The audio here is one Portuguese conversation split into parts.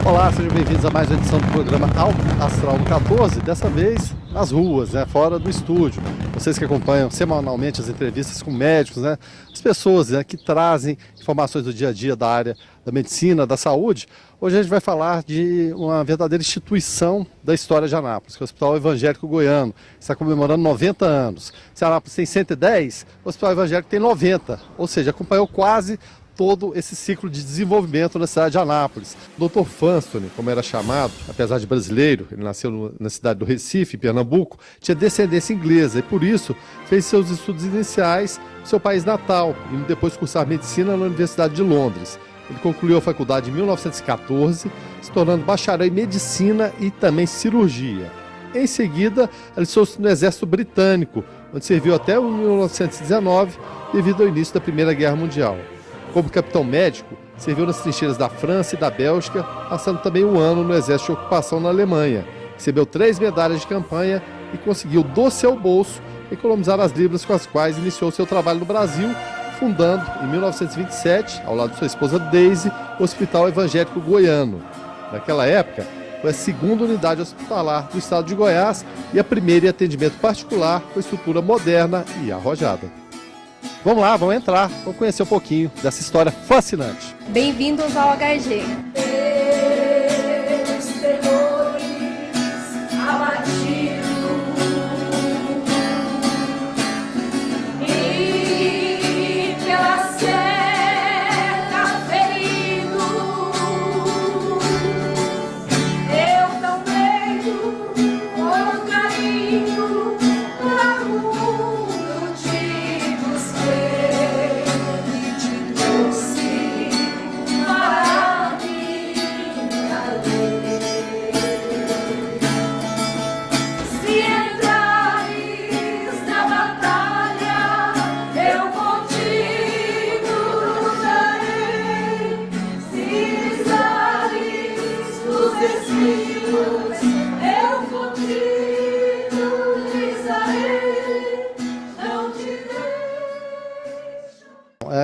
Olá, sejam bem-vindos a mais uma edição do programa Alto Astral no 14, dessa vez nas ruas, fora do estúdio. Vocês que acompanham semanalmente as entrevistas com médicos, as pessoas que trazem informações do dia a dia da área da medicina, da saúde. Hoje a gente vai falar de uma verdadeira instituição da história de Anápolis, que é o Hospital Evangélico Goiano, que está comemorando 90 anos. Se Anápolis tem 110, o Hospital Evangélico tem 90, ou seja, acompanhou quase todo esse ciclo de desenvolvimento na cidade de Anápolis. Dr. Fanstoni, como era chamado, apesar de brasileiro, ele nasceu na cidade do Recife, Pernambuco, tinha descendência inglesa e por isso fez seus estudos iniciais no seu país natal e depois cursar medicina na Universidade de Londres. Ele concluiu a faculdade em 1914, se tornando bacharel em medicina e também cirurgia. Em seguida, alistou-se no Exército Britânico, onde serviu até 1919, devido ao início da Primeira Guerra Mundial. Como capitão médico, serviu nas trincheiras da França e da Bélgica, passando também um ano no exército de ocupação na Alemanha. Recebeu 3 medalhas de campanha e conseguiu, do seu bolso, economizar as libras com as quais iniciou seu trabalho no Brasil, fundando, em 1927, ao lado de sua esposa Daisy, o Hospital Evangélico Goiano. Naquela época, foi a segunda unidade hospitalar do estado de Goiás e a primeira em atendimento particular com estrutura moderna e arrojada. Vamos lá, vamos entrar, vamos conhecer um pouquinho dessa história fascinante. Bem-vindos ao HG.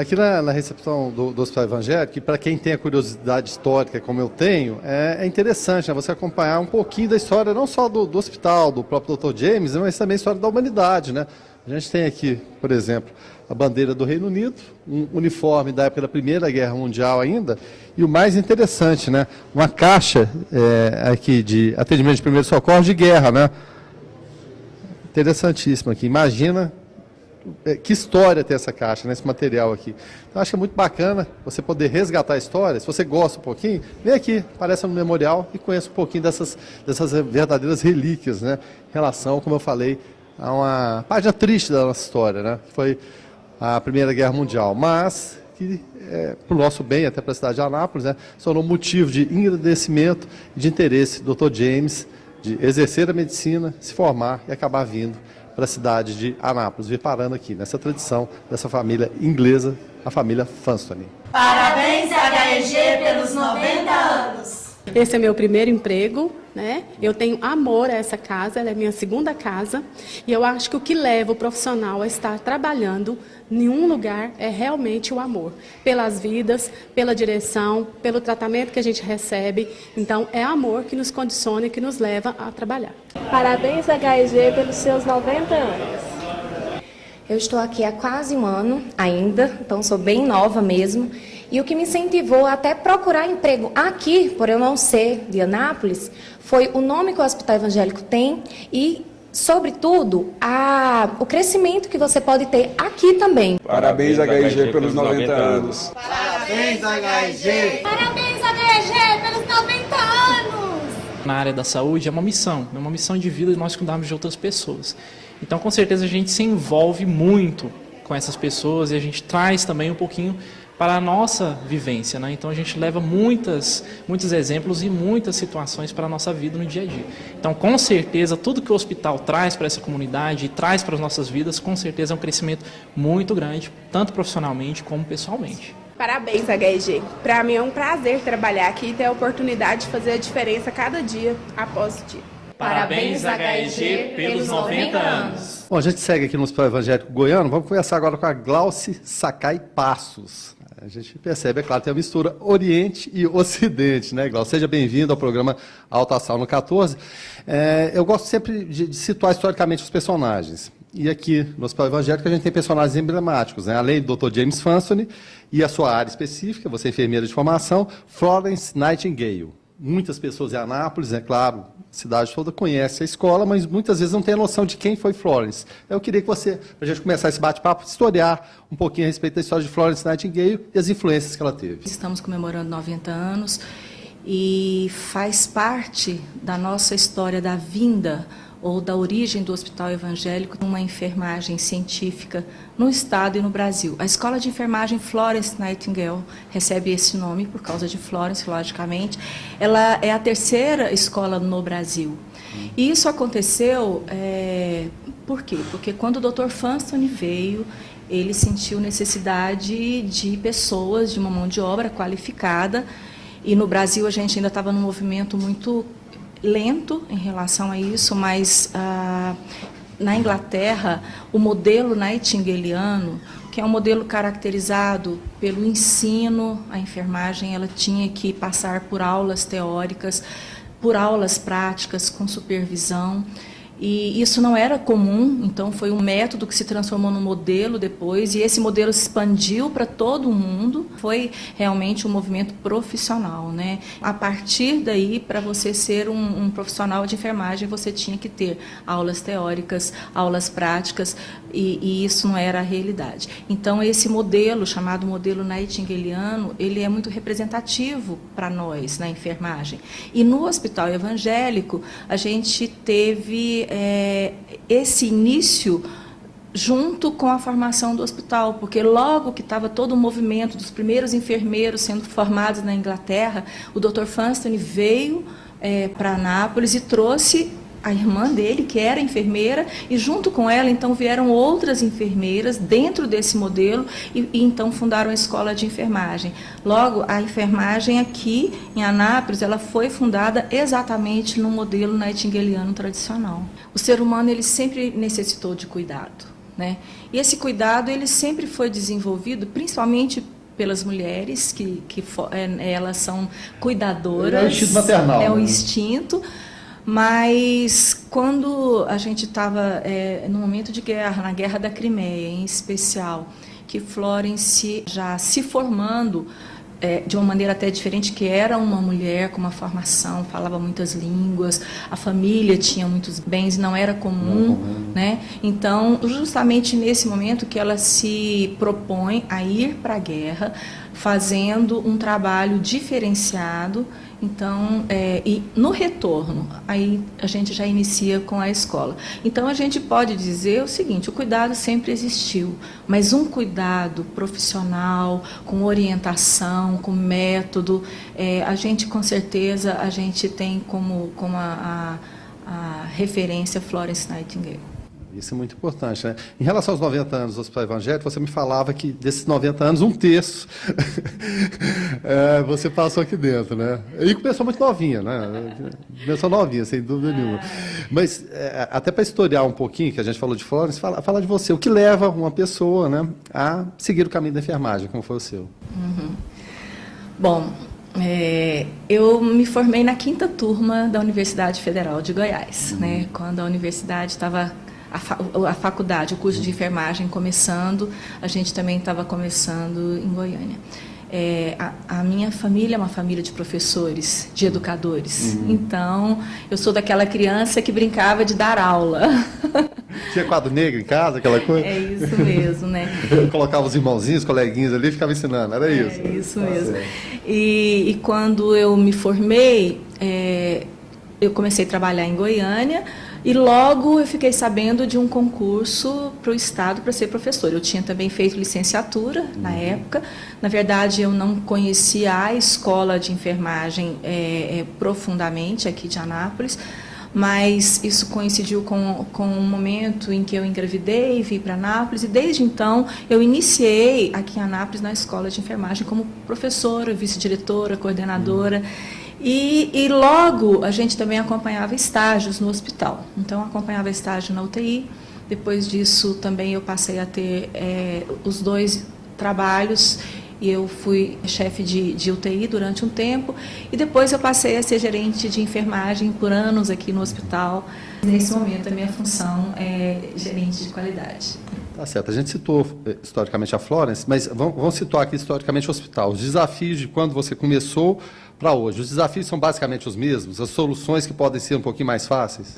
Aqui na recepção do Hospital Evangélico, e para quem tem a curiosidade histórica, como eu tenho, é interessante você acompanhar um pouquinho da história, não só do hospital, do próprio Dr. James, mas também a história da humanidade. A gente tem aqui, por exemplo, a bandeira do Reino Unido, um uniforme da época da Primeira Guerra Mundial ainda, e o mais interessante, uma caixa aqui de atendimento de primeiro socorro de guerra. Interessantíssimo aqui, imagina que história tem essa caixa, esse material aqui. Então, acho que é muito bacana você poder resgatar a história. Se você gosta um pouquinho, vem aqui, apareça no memorial e conheça um pouquinho dessas verdadeiras relíquias, em relação, como eu falei, a uma página triste da nossa história, que foi a Primeira Guerra Mundial, mas que, para o nosso bem, até para a cidade de Anápolis, se tornou motivo de engrandecimento e de interesse do Dr. James de exercer a medicina, se formar e acabar vindo para a cidade de Anápolis, vir parando aqui nessa tradição dessa família inglesa, a família Fanstoni. Parabéns, HEG, pelos 90 anos! Esse é meu primeiro emprego, Eu tenho amor a essa casa, ela é minha segunda casa, e eu acho que o que leva o profissional a estar trabalhando em um lugar é realmente o amor, pelas vidas, pela direção, pelo tratamento que a gente recebe. Então, é amor que nos condiciona e que nos leva a trabalhar. Parabéns, HEG, pelos seus 90 anos. Eu estou aqui há quase um ano ainda, então sou bem nova mesmo. E o que me incentivou a até procurar emprego aqui, por eu não ser de Anápolis, foi o nome que o Hospital Evangélico tem e, sobretudo, o crescimento que você pode ter aqui também. Parabéns, HEG, pelos 90 anos. Parabéns, HEG! Parabéns, HEG, pelos 90 anos! Na área da saúde é uma missão de vida de nós cuidarmos de outras pessoas. Então, com certeza, a gente se envolve muito com essas pessoas e a gente traz também um pouquinho para a nossa vivência, Então a gente leva muitos exemplos e muitas situações para a nossa vida no dia a dia. Então, com certeza, tudo que o hospital traz para essa comunidade e traz para as nossas vidas, com certeza é um crescimento muito grande, tanto profissionalmente como pessoalmente. Parabéns, HEG. Para mim é um prazer trabalhar aqui e ter a oportunidade de fazer a diferença cada dia após o dia. Parabéns, HEG, pelos 90 anos. Bom, a gente segue aqui no Hospital Evangélico Goiano. Vamos conversar agora com a Glauce Sakai Passos. A gente percebe, é claro, tem a mistura Oriente e Ocidente, né, Glaucio? Seja bem-vindo ao programa Alta Astral no 14. Eu gosto sempre de situar historicamente os personagens. E aqui no Hospital Evangélico a gente tem personagens emblemáticos, né? Além do Dr. James Fanstone e a sua área específica, você é enfermeira de formação, Florence Nightingale. Muitas pessoas em Anápolis, é claro, a cidade toda conhece a escola, mas muitas vezes não tem a noção de quem foi Florence. Eu queria que você, para a gente começar esse bate-papo, historiar um pouquinho a respeito da história de Florence Nightingale e as influências que ela teve. Estamos comemorando 90 anos e faz parte da nossa história da vinda ou da origem do Hospital Evangélico, uma enfermagem científica no Estado e no Brasil. A Escola de Enfermagem Florence Nightingale recebe esse nome por causa de Florence, logicamente. Ela é a terceira escola no Brasil. E isso aconteceu, por quê? Porque quando o Dr. Fanstone veio, ele sentiu necessidade de pessoas, de uma mão de obra qualificada, e no Brasil a gente ainda estava num movimento muito lento em relação a isso, mas na Inglaterra, o modelo nightingaliano, que é um modelo caracterizado pelo ensino, a enfermagem ela tinha que passar por aulas teóricas, por aulas práticas, com supervisão, e isso não era comum, então foi um método que se transformou num modelo depois, e esse modelo se expandiu para todo o mundo, foi realmente um movimento profissional, né? A partir daí, para você ser um profissional de enfermagem, você tinha que ter aulas teóricas, aulas práticas, e isso não era a realidade. Então, esse modelo, chamado modelo nightingaliano, ele é muito representativo para nós, na enfermagem. E no Hospital Evangélico, a gente teve esse início junto com a formação do hospital, porque logo que estava todo o movimento dos primeiros enfermeiros sendo formados na Inglaterra, o Dr. Fanstone veio para Anápolis e trouxe a irmã dele, que era enfermeira, e junto com ela, então, vieram outras enfermeiras dentro desse modelo e então fundaram a escola de enfermagem. Logo, a enfermagem aqui em Anápolis, ela foi fundada exatamente no modelo nightingaliano tradicional. O ser humano, ele sempre necessitou de cuidado, né? E esse cuidado, ele sempre foi desenvolvido, principalmente pelas mulheres, que elas são cuidadoras. É o instinto maternal. É o instinto. Mas quando a gente estava no momento de guerra, na Guerra da Crimeia em especial, que Florence já se formando de uma maneira até diferente, que era uma mulher com uma formação, falava muitas línguas, a família tinha muitos bens, não era comum, né? Então, justamente nesse momento que ela se propõe a ir para a guerra, fazendo um trabalho diferenciado. Então, e no retorno, aí a gente já inicia com a escola. Então, a gente pode dizer o seguinte, o cuidado sempre existiu, mas um cuidado profissional, com orientação, com método, a gente, com certeza, a gente tem como a referência Florence Nightingale. Isso é muito importante, né? Em relação aos 90 anos do Hospital Evangélico, você me falava que desses 90 anos, um terço você passou aqui dentro, né? E começou muito novinha, né? Começou novinha, sem dúvida nenhuma. Mas, até para historiar um pouquinho, que a gente falou de Florence, fala de você. O que leva uma pessoa, né, a seguir o caminho da enfermagem, como foi o seu? Bom, eu me formei na 5ª turma da Universidade Federal de Goiás, né? Quando a universidade estava... A faculdade, o curso de enfermagem começando, a gente também estava começando em Goiânia. A minha família é uma família de professores, de educadores. Então, eu sou daquela criança que brincava de dar aula. Tinha quadro negro em casa, aquela coisa? É isso mesmo, né? Eu colocava os irmãozinhos, os coleguinhas ali e ficava ensinando, era isso? É isso mesmo. E quando eu me formei, eu comecei a trabalhar em Goiânia, e logo eu fiquei sabendo de um concurso para o Estado para ser professora. Eu tinha também feito licenciatura na época. Na verdade, eu não conhecia a escola de enfermagem profundamente aqui de Anápolis, mas isso coincidiu com um momento em que eu engravidei e vim para Anápolis, e desde então eu iniciei aqui em Anápolis na escola de enfermagem como professora, vice-diretora, coordenadora. E logo a gente também acompanhava estágios no hospital. Então, acompanhava estágio na UTI. Depois disso, também eu passei a ter os 2 trabalhos e eu fui chefe de UTI durante um tempo, e depois eu passei a ser gerente de enfermagem por anos aqui no hospital. Nesse momento, a minha função é gerente de qualidade. Tá certo, a gente citou historicamente a Florence, mas vamos situar aqui historicamente o hospital. Os desafios de quando você começou para hoje, os desafios são basicamente os mesmos? As soluções que podem ser um pouquinho mais fáceis?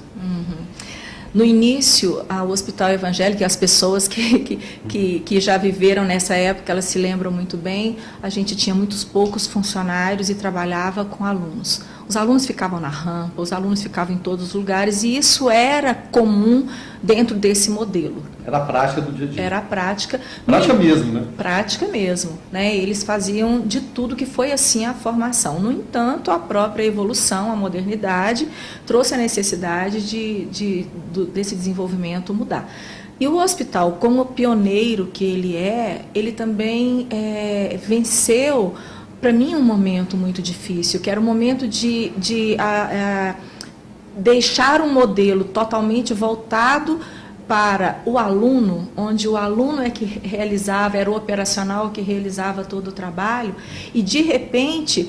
No início, o Hospital Evangélico, as pessoas que já viveram nessa época, elas se lembram muito bem, a gente tinha muitos poucos funcionários e trabalhava com alunos. Os alunos ficavam na rampa, os alunos ficavam em todos os lugares, e isso era comum dentro desse modelo. Era a prática do dia a dia. Era a prática. Prática mesmo, né? Prática mesmo, né? Eles faziam de tudo, que foi assim a formação. No entanto, a própria evolução, a modernidade, trouxe a necessidade desse desenvolvimento mudar. E o hospital, como pioneiro que ele também venceu, para mim, um momento muito difícil, que era o momento de deixar um modelo totalmente voltado para o aluno, onde o aluno é que realizava, era o operacional que realizava todo o trabalho, e de repente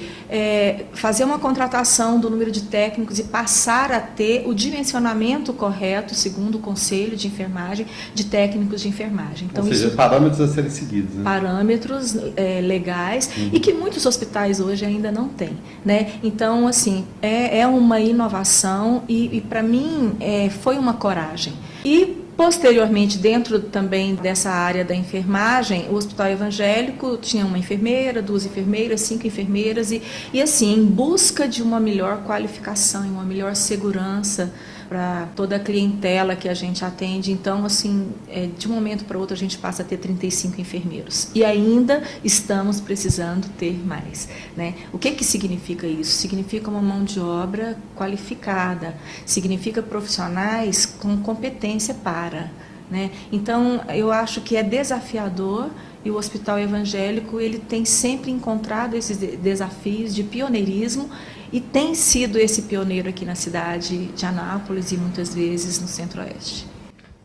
fazer uma contratação do número de técnicos e passar a ter o dimensionamento correto, segundo o Conselho de Enfermagem, de técnicos de enfermagem. Então, ou seja, parâmetros a serem seguidos. Né? Parâmetros legais, e que muitos hospitais hoje ainda não têm. Né? Então, assim, é uma inovação e para mim, foi uma coragem. E posteriormente, dentro também dessa área da enfermagem, o Hospital Evangélico tinha uma enfermeira, 2 enfermeiras, 5 enfermeiras, e assim, em busca de uma melhor qualificação e uma melhor segurança para toda a clientela que a gente atende. Então, assim, de um momento para outro a gente passa a ter 35 enfermeiros. E ainda estamos precisando ter mais. Né? O que significa isso? Significa uma mão de obra qualificada, significa profissionais com competência para. Né? Então, eu acho que é desafiador, e o Hospital Evangélico ele tem sempre encontrado esses desafios de pioneirismo, e tem sido esse pioneiro aqui na cidade de Anápolis e muitas vezes no Centro-Oeste.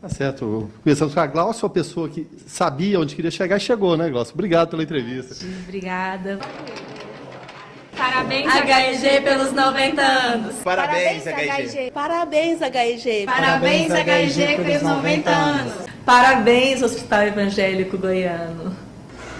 Tá certo. Começamos com a Glaucia, uma pessoa que sabia onde queria chegar e chegou, né, Glaucia? Obrigado pela entrevista. Obrigada. Parabéns, HEG, pelos 90 anos. Parabéns, HEG. Parabéns, HEG. Parabéns, HEG, pelos 90 anos. Parabéns, Hospital Evangélico Goiano.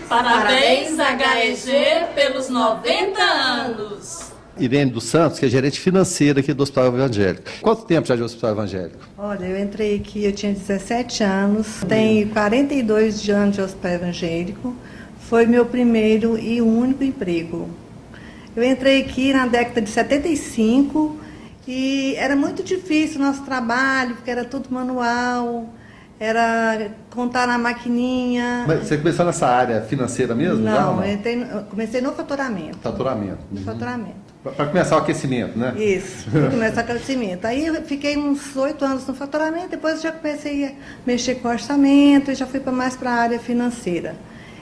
Parabéns, HEG, pelos 90 anos. Irene dos Santos, que é gerente financeira aqui do Hospital Evangélico. Quanto tempo já de Hospital Evangélico? Olha, eu entrei aqui, eu tinha 17 anos, tenho 42 anos de Hospital Evangélico, foi meu primeiro e único emprego. Eu entrei aqui na década de 75 e era muito difícil o nosso trabalho, porque era tudo manual, era contar na maquininha. Mas você começou nessa área financeira mesmo? Não, eu comecei no faturamento. Faturamento. No faturamento. Para começar o aquecimento, né? Isso, para começar o aquecimento. Aí eu fiquei uns 8 anos no faturamento, depois já comecei a mexer com orçamento e já fui mais para a área financeira.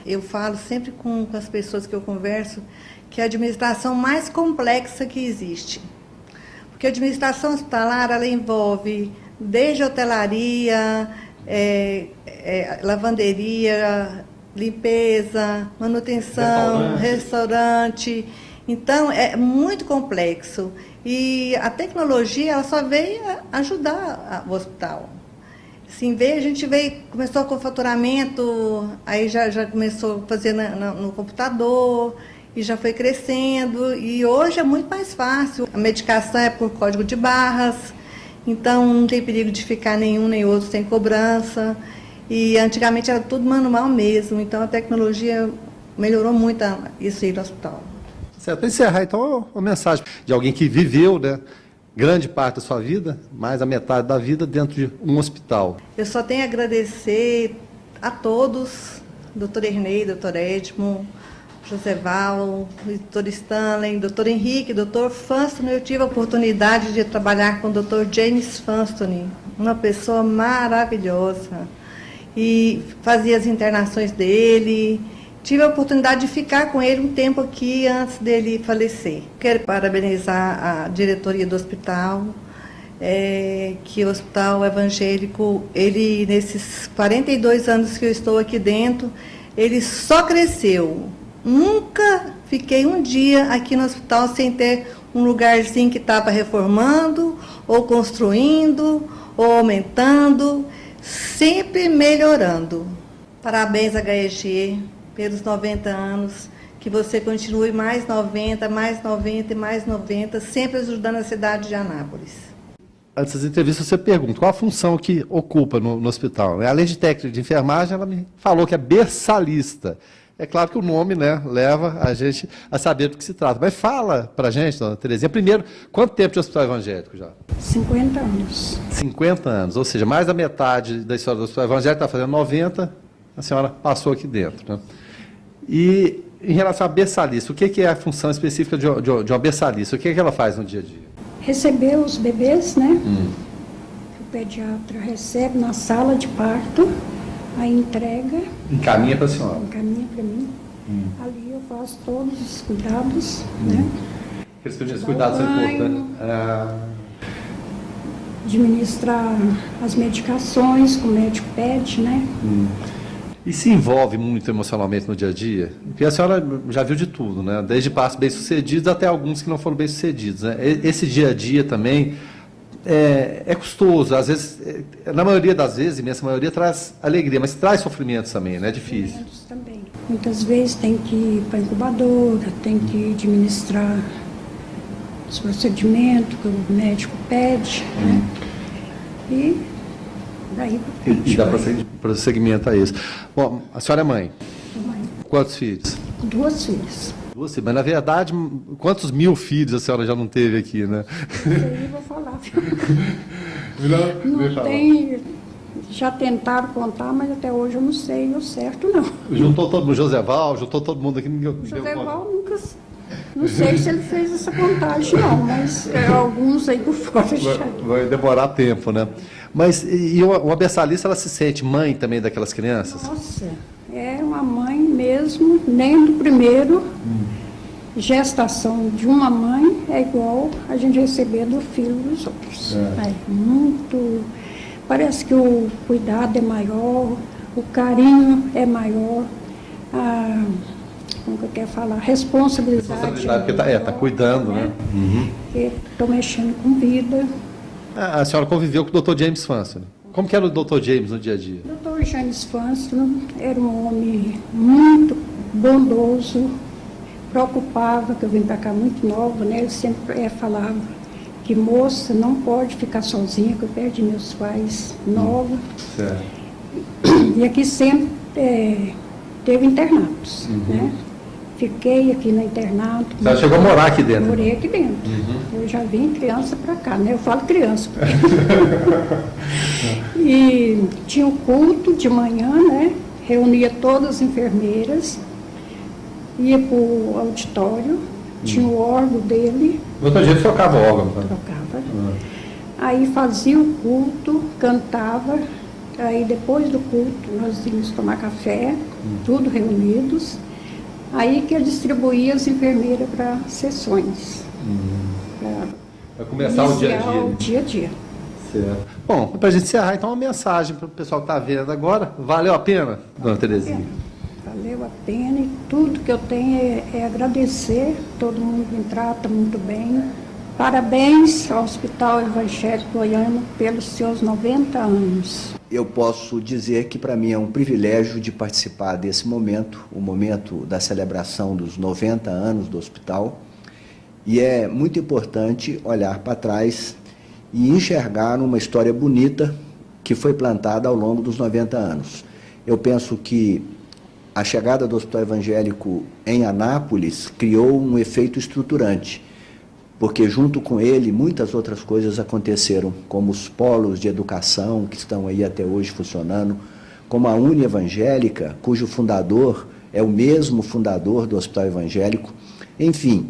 Eu falo sempre com as pessoas que eu converso que é a administração mais complexa que existe. Porque a administração hospitalar, ela envolve desde hotelaria, lavanderia, limpeza, manutenção, restaurante. Então, é muito complexo. E a tecnologia, ela só veio ajudar o hospital. Assim, começou com o faturamento, aí já começou a fazer no computador, e já foi crescendo. E hoje é muito mais fácil. A medicação é por código de barras, então não tem perigo de ficar nenhum nem outro sem cobrança. E antigamente era tudo manual mesmo, então a tecnologia melhorou muito isso aí no hospital. Certo, para encerrar então uma mensagem de alguém que viveu, né, grande parte da sua vida, mais a metade da vida dentro de um hospital. Eu só tenho a agradecer a todos, doutor Ernei, doutor Edmo, José Val, doutor Stanley, doutor Henrique, doutor Fanstoni. Eu tive a oportunidade de trabalhar com o doutor James Fanstoni, uma pessoa maravilhosa, e fazia as internações dele. Tive a oportunidade de ficar com ele um tempo aqui antes dele falecer. Quero parabenizar a diretoria do hospital, que o Hospital Evangélico, ele nesses 42 anos que eu estou aqui dentro, ele só cresceu. Nunca fiquei um dia aqui no hospital sem ter um lugarzinho que estava reformando, ou construindo, ou aumentando, sempre melhorando. Parabéns, HEG, pelos 90 anos, que você continue mais 90, mais 90 e mais 90, sempre ajudando a cidade de Anápolis. Antes das entrevistas, você pergunta qual a função que ocupa no hospital. Além de técnica de enfermagem, ela me falou que é berçalista. É claro que o nome, né, leva a gente a saber do que se trata. Mas fala para a gente, dona Terezinha, primeiro, quanto tempo de hospital evangélico já? 50 anos. 50 anos, ou seja, mais da metade da história do hospital evangélico, está fazendo 90, a senhora passou aqui dentro. Né? E em relação a berçalista, o que é a função específica de uma berçalista? O que ela faz no dia a dia? Receber os bebês, né? O pediatra recebe na sala de parto, aí entrega. Encaminha para a senhora? Encaminha para mim. Ali eu faço todos os cuidados, né? Aqueles cuidados são importantes. Administrar as medicações que o médico pede, né? E se envolve muito emocionalmente no dia a dia? Porque a senhora já viu de tudo, né? Desde passos bem-sucedidos até alguns que não foram bem-sucedidos. Né? Esse dia a dia também é custoso. Às vezes, na maioria das vezes, a imensa maioria, traz alegria, mas traz sofrimentos também, né? É difícil. Também. Muitas vezes tem que ir para a incubadora, tem que administrar os procedimentos que o médico pede, né? E daí e dá prosseguimento a isso. Bom, a senhora é mãe? Mãe. Quantos filhos? 2 filhas. 2 filhas, mas na verdade, quantos mil filhos a senhora já não teve aqui, né? Eu vou falar. Não tem, já tentaram contar, mas até hoje eu não sei o certo, não. Juntou todo mundo, Joséval, juntou todo mundo aqui. Joséval nunca, não sei se ele fez essa contagem, não, mas alguns aí por fora já. Vai demorar tempo, né? Mas e uma berçalista, ela se sente mãe também daquelas crianças? Nossa, é uma mãe mesmo, nem do primeiro gestação de uma mãe é igual a gente receber do filho dos outros. É muito. Parece que o cuidado é maior, o carinho é maior, como que eu quero falar? Responsabilidade porque está cuidando, né? Estou mexendo com vida. A senhora conviveu com o Dr. James Fanston. Como que era o Dr. James no dia a dia? O Dr. James Fanston era um homem muito bondoso, preocupava, que eu vim para cá muito nova, né? Ele sempre falava que moça não pode ficar sozinha, que eu perdi meus pais nova. Certo. E aqui sempre teve internatos, né? Fiquei aqui no internato. Você chegou a morar aqui dentro? Morei aqui dentro. Eu já vim criança para cá, né? Eu falo criança. E tinha o culto de manhã, né? Reunia todas as enfermeiras, ia para o auditório, tinha o órgão dele. O doutor James trocava o órgão? Tá? Trocava. Aí fazia o culto, cantava. Aí depois do culto nós íamos tomar café, tudo reunidos. Aí que eu distribuía as enfermeiras para sessões. Para começar o dia a dia. O dia a dia. Certo. Bom, para a gente encerrar, então, uma mensagem para o pessoal que está vendo agora. Valeu a pena, dona Terezinha? Valeu a pena e tudo que eu tenho é agradecer. Todo mundo me trata muito bem. Parabéns ao Hospital Evangélico Goiano pelos seus 90 anos. Eu posso dizer que para mim é um privilégio de participar desse momento, o momento da celebração dos 90 anos do hospital, e é muito importante olhar para trás e enxergar uma história bonita que foi plantada ao longo dos 90 anos. Eu penso que a chegada do Hospital Evangélico em Anápolis criou um efeito estruturante, porque junto com ele muitas outras coisas aconteceram, como os polos de educação que estão aí até hoje funcionando, como a Uni Evangélica, cujo fundador é o mesmo fundador do Hospital Evangélico. Enfim,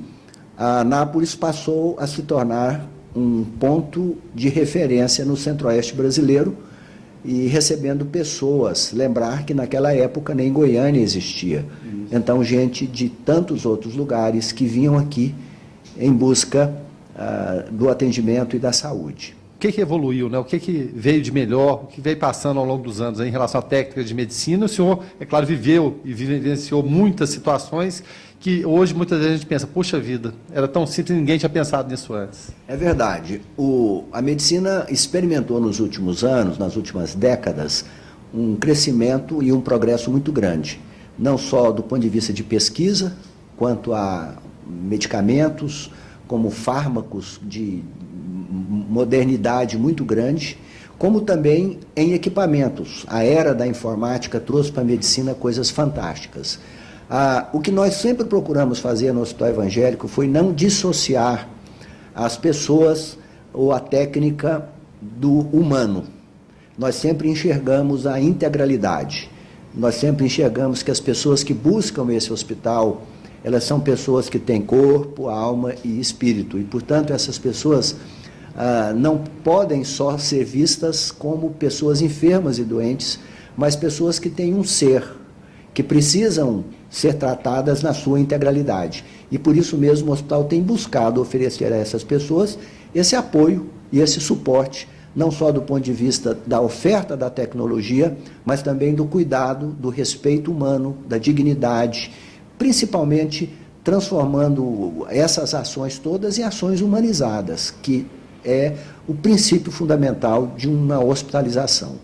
a Anápolis passou a se tornar um ponto de referência no centro-oeste brasileiro e recebendo pessoas. Lembrar que naquela época nem Goiânia existia. Então, gente de tantos outros lugares que vinham aqui em busca do atendimento e da saúde. que evoluiu, né? O que veio de melhor, o que veio passando ao longo dos anos em relação à técnica de medicina. O senhor, é claro, viveu e vivenciou muitas situações que hoje muitas vezes a gente pensa, puxa vida, era tão simples e ninguém tinha pensado nisso antes. É verdade. A medicina experimentou nos últimos anos, nas últimas décadas, um crescimento e um progresso muito grande. Não só do ponto de vista de pesquisa, quanto a medicamentos, como fármacos de modernidade muito grande, como também em equipamentos. A era da informática trouxe para a medicina coisas fantásticas. O que nós sempre procuramos fazer no Hospital Evangélico foi não dissociar as pessoas ou a técnica do humano. Nós sempre enxergamos a integralidade. Nós sempre enxergamos que as pessoas que buscam esse hospital, elas são pessoas que têm corpo, alma e espírito. E, portanto, essas pessoas não podem só ser vistas como pessoas enfermas e doentes, mas pessoas que têm um ser, que precisam ser tratadas na sua integralidade. E por isso mesmo o hospital tem buscado oferecer a essas pessoas esse apoio e esse suporte, não só do ponto de vista da oferta da tecnologia, mas também do cuidado, do respeito humano, da dignidade, principalmente transformando essas ações todas em ações humanizadas, que é o princípio fundamental de uma hospitalização.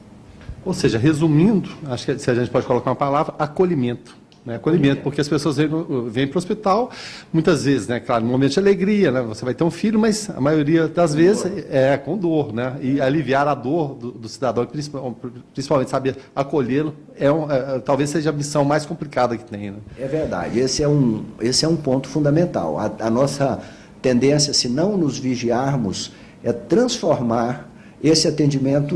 Ou seja, resumindo, acho que se a gente pode colocar uma palavra, acolhimento. Né? Acolhimento, porque as pessoas vêm para o hospital, muitas vezes, né? Claro, no momento de alegria, né? Você vai ter um filho, mas a maioria das vezes é com dor, né? E aliviar a dor do cidadão, principalmente saber acolhê-lo, talvez seja a missão mais complicada que tem. Né? É verdade, esse é um ponto fundamental. A nossa tendência, se não nos vigiarmos, é transformar esse atendimento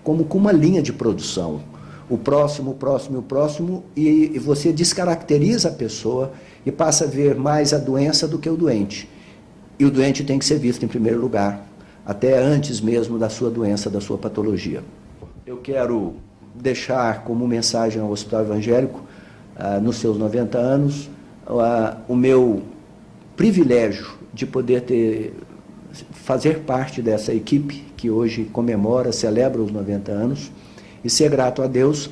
como com uma linha de produção. O próximo, e você descaracteriza a pessoa e passa a ver mais a doença do que o doente. E o doente tem que ser visto em primeiro lugar, até antes mesmo da sua doença, da sua patologia. Eu quero deixar como mensagem ao Hospital Evangélico, nos seus 90 anos, o meu privilégio de poder fazer parte dessa equipe que hoje celebra os 90 anos, e ser grato a Deus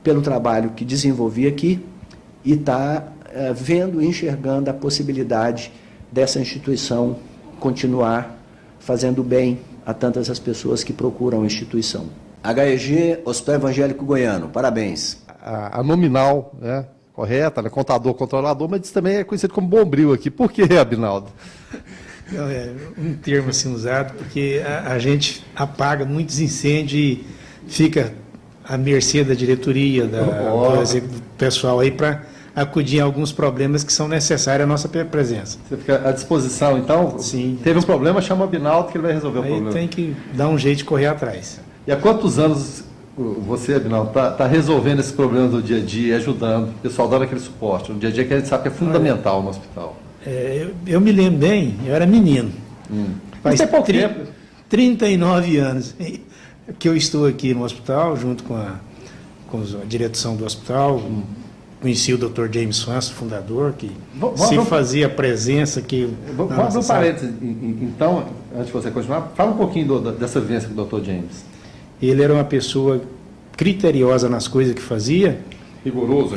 pelo trabalho que desenvolvi aqui e vendo e enxergando a possibilidade dessa instituição continuar fazendo bem a tantas as pessoas que procuram a instituição. HEG, Hospital Evangélico Goiano, parabéns. A nominal, né, correta, né, contador, controlador, mas também é conhecido como bombril aqui. Por que, Abinaldo? Não, é um termo assim usado, porque a gente apaga muitos incêndios e fica à mercê da diretoria, do pessoal aí, para acudir em alguns problemas que são necessários à nossa presença. Você fica à disposição, então? Sim. Teve um problema, chama o Abinaldo que ele vai resolver o problema. Aí tem que dar um jeito de correr atrás. E há quantos anos você, Abinaldo, está resolvendo esses problemas do dia a dia, ajudando, o pessoal dando aquele suporte, no dia a dia que a gente sabe que é fundamental no hospital? Eu me lembro bem, eu era menino. Faz 39 anos que eu estou aqui no hospital, junto com a direção do hospital. Conheci o Dr. James Swanson, fundador, que fazia presença aqui. Vamos abrir um parênteses, então, antes de você continuar, fala um pouquinho dessa vivência com o Dr. James. Ele era uma pessoa criteriosa nas coisas que fazia. Rigoroso,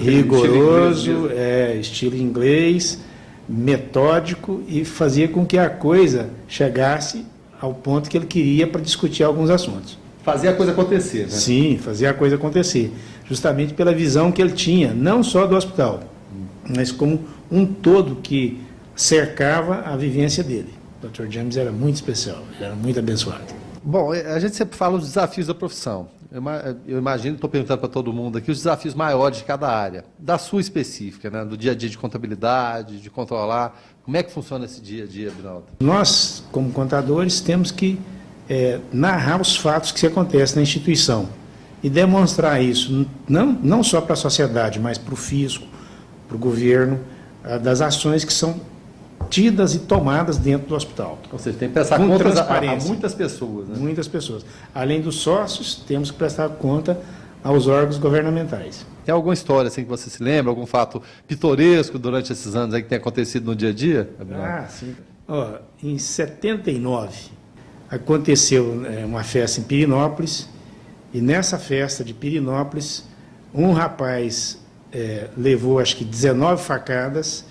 estilo inglês, metódico, e fazia com que a coisa chegasse ao ponto que ele queria para discutir alguns assuntos. Fazia a coisa acontecer, né? Sim, fazia a coisa acontecer. Justamente pela visão que ele tinha, não só do hospital, mas como um todo que cercava a vivência dele. O Dr. James era muito especial, ele era muito abençoado. Bom, a gente sempre fala os desafios da profissão. Eu imagino, estou perguntando para todo mundo aqui, os desafios maiores de cada área, da sua específica, né? Do dia a dia de contabilidade, de controlar. Como é que funciona esse dia a dia, Abinaldo? Nós, como contadores, temos que narrar os fatos que acontecem na instituição e demonstrar isso, não só para a sociedade, mas para o fisco, para o governo, das ações que são tidas e tomadas dentro do hospital. Ou seja, tem que prestar contas a muitas pessoas. Né? Muitas pessoas. Além dos sócios, temos que prestar conta aos órgãos governamentais. Tem alguma história assim que você se lembra, algum fato pitoresco durante esses anos aí que tem acontecido no dia a dia? Sim. Em 79, aconteceu uma festa em Pirenópolis, e nessa festa de Pirenópolis, um rapaz levou acho que 19 facadas,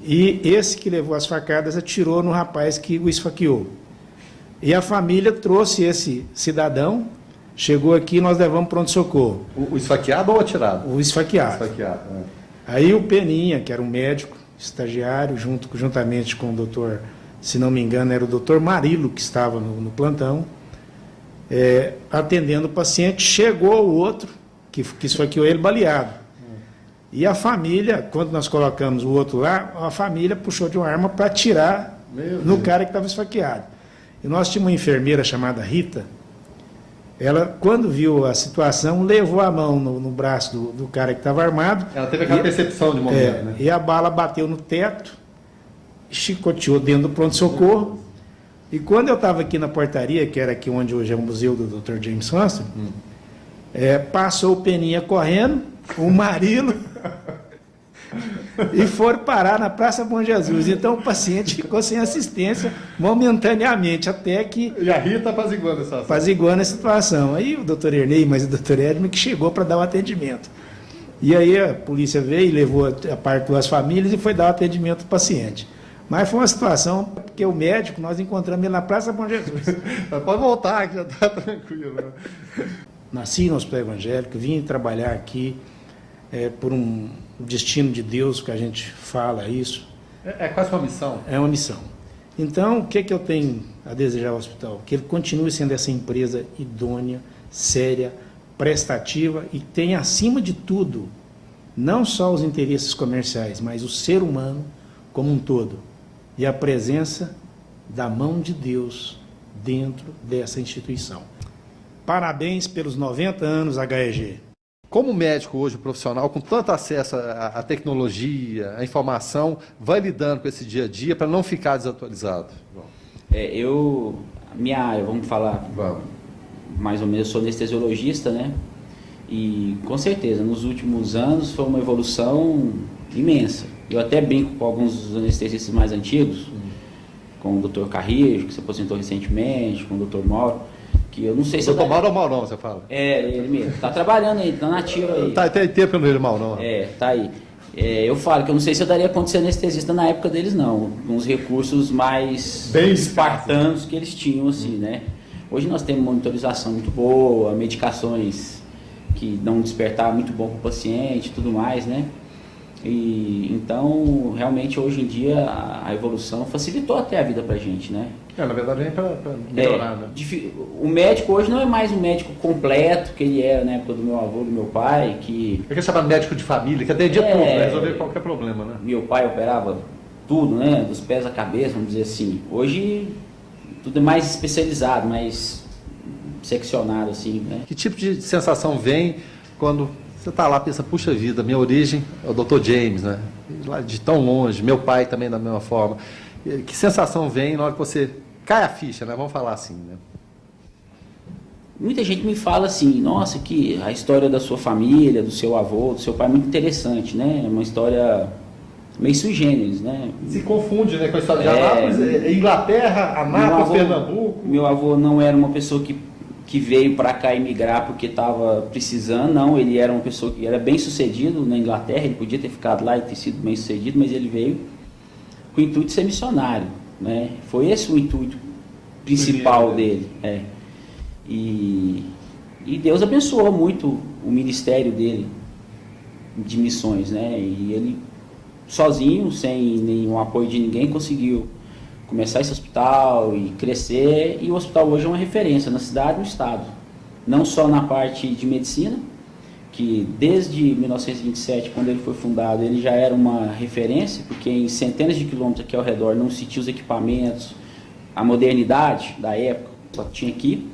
e esse que levou as facadas atirou no rapaz que o esfaqueou. E a família trouxe esse cidadão, chegou aqui e nós levamos pronto-socorro. O esfaqueado ou atirado? O esfaqueado. Aí o Peninha, que era um médico, estagiário, juntamente com o doutor, se não me engano, era o doutor Marilo, que estava no plantão, atendendo o paciente, chegou o outro, que esfaqueou ele, baleado. E a família, quando nós colocamos o outro lá, a família puxou de uma arma para atirar no cara que estava esfaqueado. E nós tínhamos uma enfermeira chamada Rita. Ela, quando viu a situação, levou a mão no braço do cara que estava armado. Ela teve aquela percepção de momento, né? E a bala bateu no teto, chicoteou dentro do pronto-socorro. E quando eu estava aqui na portaria, que era aqui onde hoje é o museu do Dr. James Huntston, passou o Peninha correndo, o Marilo, e foram parar na Praça Bom Jesus. Então o paciente ficou sem assistência momentaneamente, até que... E a Rita apaziguando a situação. Apaziguando a situação. Aí o doutor Ernei, mas o doutor Edmund que chegou para dar o atendimento. E aí a polícia veio e levou a parte das famílias e foi dar o atendimento ao paciente. Mas foi uma situação, porque o médico, nós encontramos ele na Praça Bom Jesus. Pode voltar, que já está tranquilo. Nasci no Hospital Evangélico, vim trabalhar aqui por um destino de Deus, que a gente fala isso. É quase uma missão. É uma missão. Então, o que eu tenho a desejar ao hospital? Que ele continue sendo essa empresa idônea, séria, prestativa e tenha, acima de tudo, não só os interesses comerciais, mas o ser humano como um todo. E a presença da mão de Deus dentro dessa instituição. Parabéns pelos 90 anos, HEG. Como médico hoje, profissional, com tanto acesso à tecnologia, à informação, vai lidando com esse dia a dia para não ficar desatualizado? Minha área, vamos falar, mais ou menos, eu sou anestesiologista, né? E com certeza, nos últimos anos foi uma evolução imensa. Eu até brinco com alguns dos anestesistas mais antigos, com o Dr. Carrijo, que se aposentou recentemente, com o Dr. Mauro, que eu não sei se... O Dr. Mauro ou Maurão, você fala? Ele mesmo. Está trabalhando aí, está nativo aí. Tem tempo no ele, Maurão. Tá aí. Eu falo que eu não sei se eu daria conta de ser anestesista na época deles, não. Com os recursos mais bem espartanos que eles tinham, assim, né? Hoje nós temos monitorização muito boa, medicações que dão um despertar muito bom para o paciente e tudo mais, né? E então, realmente, hoje em dia, a evolução facilitou até a vida para a gente, né? Na verdade, vem para melhorar, né? O médico hoje não é mais um médico completo que ele era na época do meu avô, do meu pai, que... É que chama médico de família, que atendia tudo, né? Resolver qualquer problema, né? Meu pai operava tudo, né? Dos pés à cabeça, vamos dizer assim. Hoje, tudo é mais especializado, mais seccionado, assim, né? Que tipo de sensação vem quando você está lá, pensa, puxa vida, minha origem é o Dr. James, né? Lá de tão longe, meu pai também da mesma forma. Que sensação vem na hora que você cai a ficha, né? Vamos falar assim, né? Muita gente me fala assim, nossa, que a história da sua família, do seu avô, do seu pai é muito interessante, né? É uma história meio sui generis, né? Se confunde, né, com a história de Anápolis, Inglaterra, Anápolis, Pernambuco. Meu avô não era uma pessoa que veio para cá emigrar porque estava precisando, não. Ele era uma pessoa que era bem sucedido na Inglaterra, ele podia ter ficado lá e ter sido bem sucedido, mas ele veio com o intuito de ser missionário, né? Foi esse o intuito principal dele. E Deus abençoou muito o ministério dele de missões, né? E ele sozinho, sem nenhum apoio de ninguém, conseguiu começar esse hospital e crescer, e o hospital hoje é uma referência na cidade e no estado, não só na parte de medicina, que desde 1927, quando ele foi fundado, ele já era uma referência, porque em centenas de quilômetros aqui ao redor não se tinha os equipamentos, a modernidade da época só tinha aqui,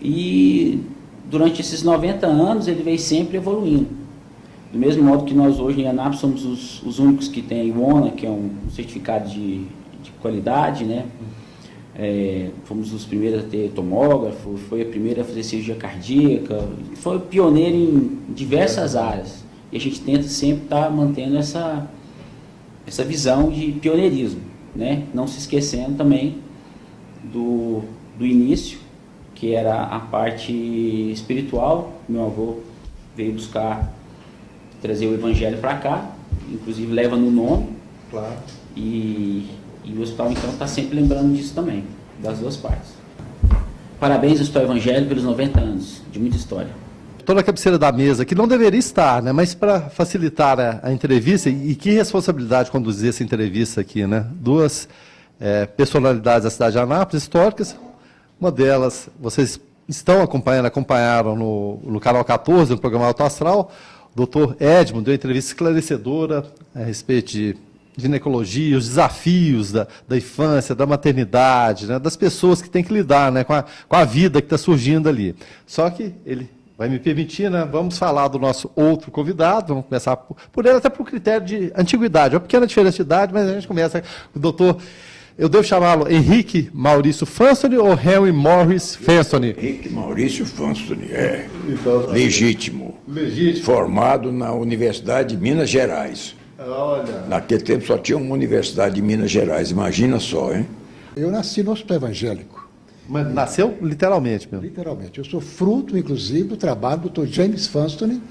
e durante esses 90 anos ele veio sempre evoluindo. Do mesmo modo que nós hoje em Anápolis somos os únicos que tem o ONA, que é um certificado de qualidade, né? Fomos os primeiros a ter tomógrafo, foi a primeira a fazer cirurgia cardíaca, foi pioneiro em diversas áreas. E a gente tenta sempre estar mantendo essa visão de pioneirismo, né? Não se esquecendo também do início, que era a parte espiritual. Meu avô veio trazer o evangelho para cá, inclusive leva no nome. Claro. E o hospital então está sempre lembrando disso também, das duas partes. Parabéns, Hospital Evangélico, pelos 90 anos de muita história. Toda a cabeceira da mesa, que não deveria estar, né? Mas para facilitar a entrevista, e que responsabilidade conduzir essa entrevista aqui, né? Duas personalidades da cidade de Anápolis, históricas. Uma delas, vocês estão acompanharam no canal 14, no programa Alto Astral. O doutor Edmo deu uma entrevista esclarecedora a respeito de ginecologia, os desafios da infância, da maternidade, né, das pessoas que têm que lidar, né, com a vida que está surgindo ali. Só que ele vai me permitir, né, vamos falar do nosso outro convidado, vamos começar por ele, até por critério de antiguidade. É uma pequena diferença de idade, mas a gente começa com o doutor, eu devo chamá-lo Henrique Maurício Fanstoni ou Henry Morris Fanstoni? Henrique Maurício Fanstoni, legítimo. Formado na Universidade de Minas Gerais. Olha. Naquele tempo só tinha uma universidade de Minas Gerais, imagina só, hein? Eu nasci no Hospital Evangélico. Mas nasceu literalmente mesmo? Literalmente. Eu sou fruto, inclusive, do trabalho do Dr. James Fanstoni,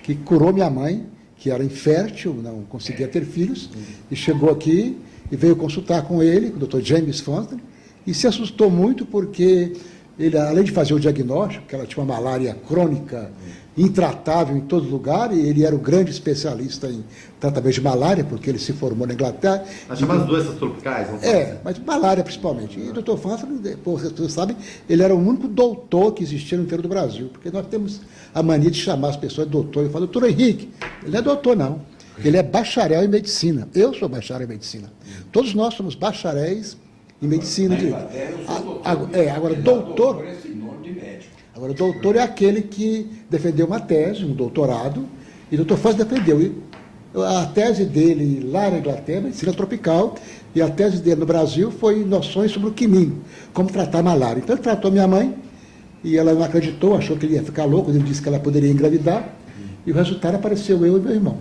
que curou minha mãe, que era infértil, não conseguia ter filhos, e chegou aqui e veio consultar com ele, com o Dr. James Fanstoni, e se assustou muito porque ele, além de fazer o diagnóstico, que ela tinha uma malária crônica, intratável em todo lugar, e ele era o grande especialista em tratamento de malária, porque ele se formou na Inglaterra. As chamadas doenças tropicais, não mas malária principalmente. E o doutor Fanstoni, vocês sabem, ele era o único doutor que existia no interior do Brasil, porque nós temos a mania de chamar as pessoas de doutor. Eu falo, doutor Henrique, ele não é doutor, não. Ele é bacharel em medicina. Eu sou bacharel em medicina. Todos nós somos bacharéis em medicina. Agora, doutor... Agora, o doutor é aquele que defendeu uma tese, um doutorado, e o doutor Fanstoni defendeu. E a tese dele lá na Inglaterra, medicina tropical, e a tese dele no Brasil foi noções sobre o quinino, como tratar a malária. Então, ele tratou minha mãe, e ela não acreditou, achou que ele ia ficar louco, ele disse que ela poderia engravidar, e o resultado apareceu eu e meu irmão.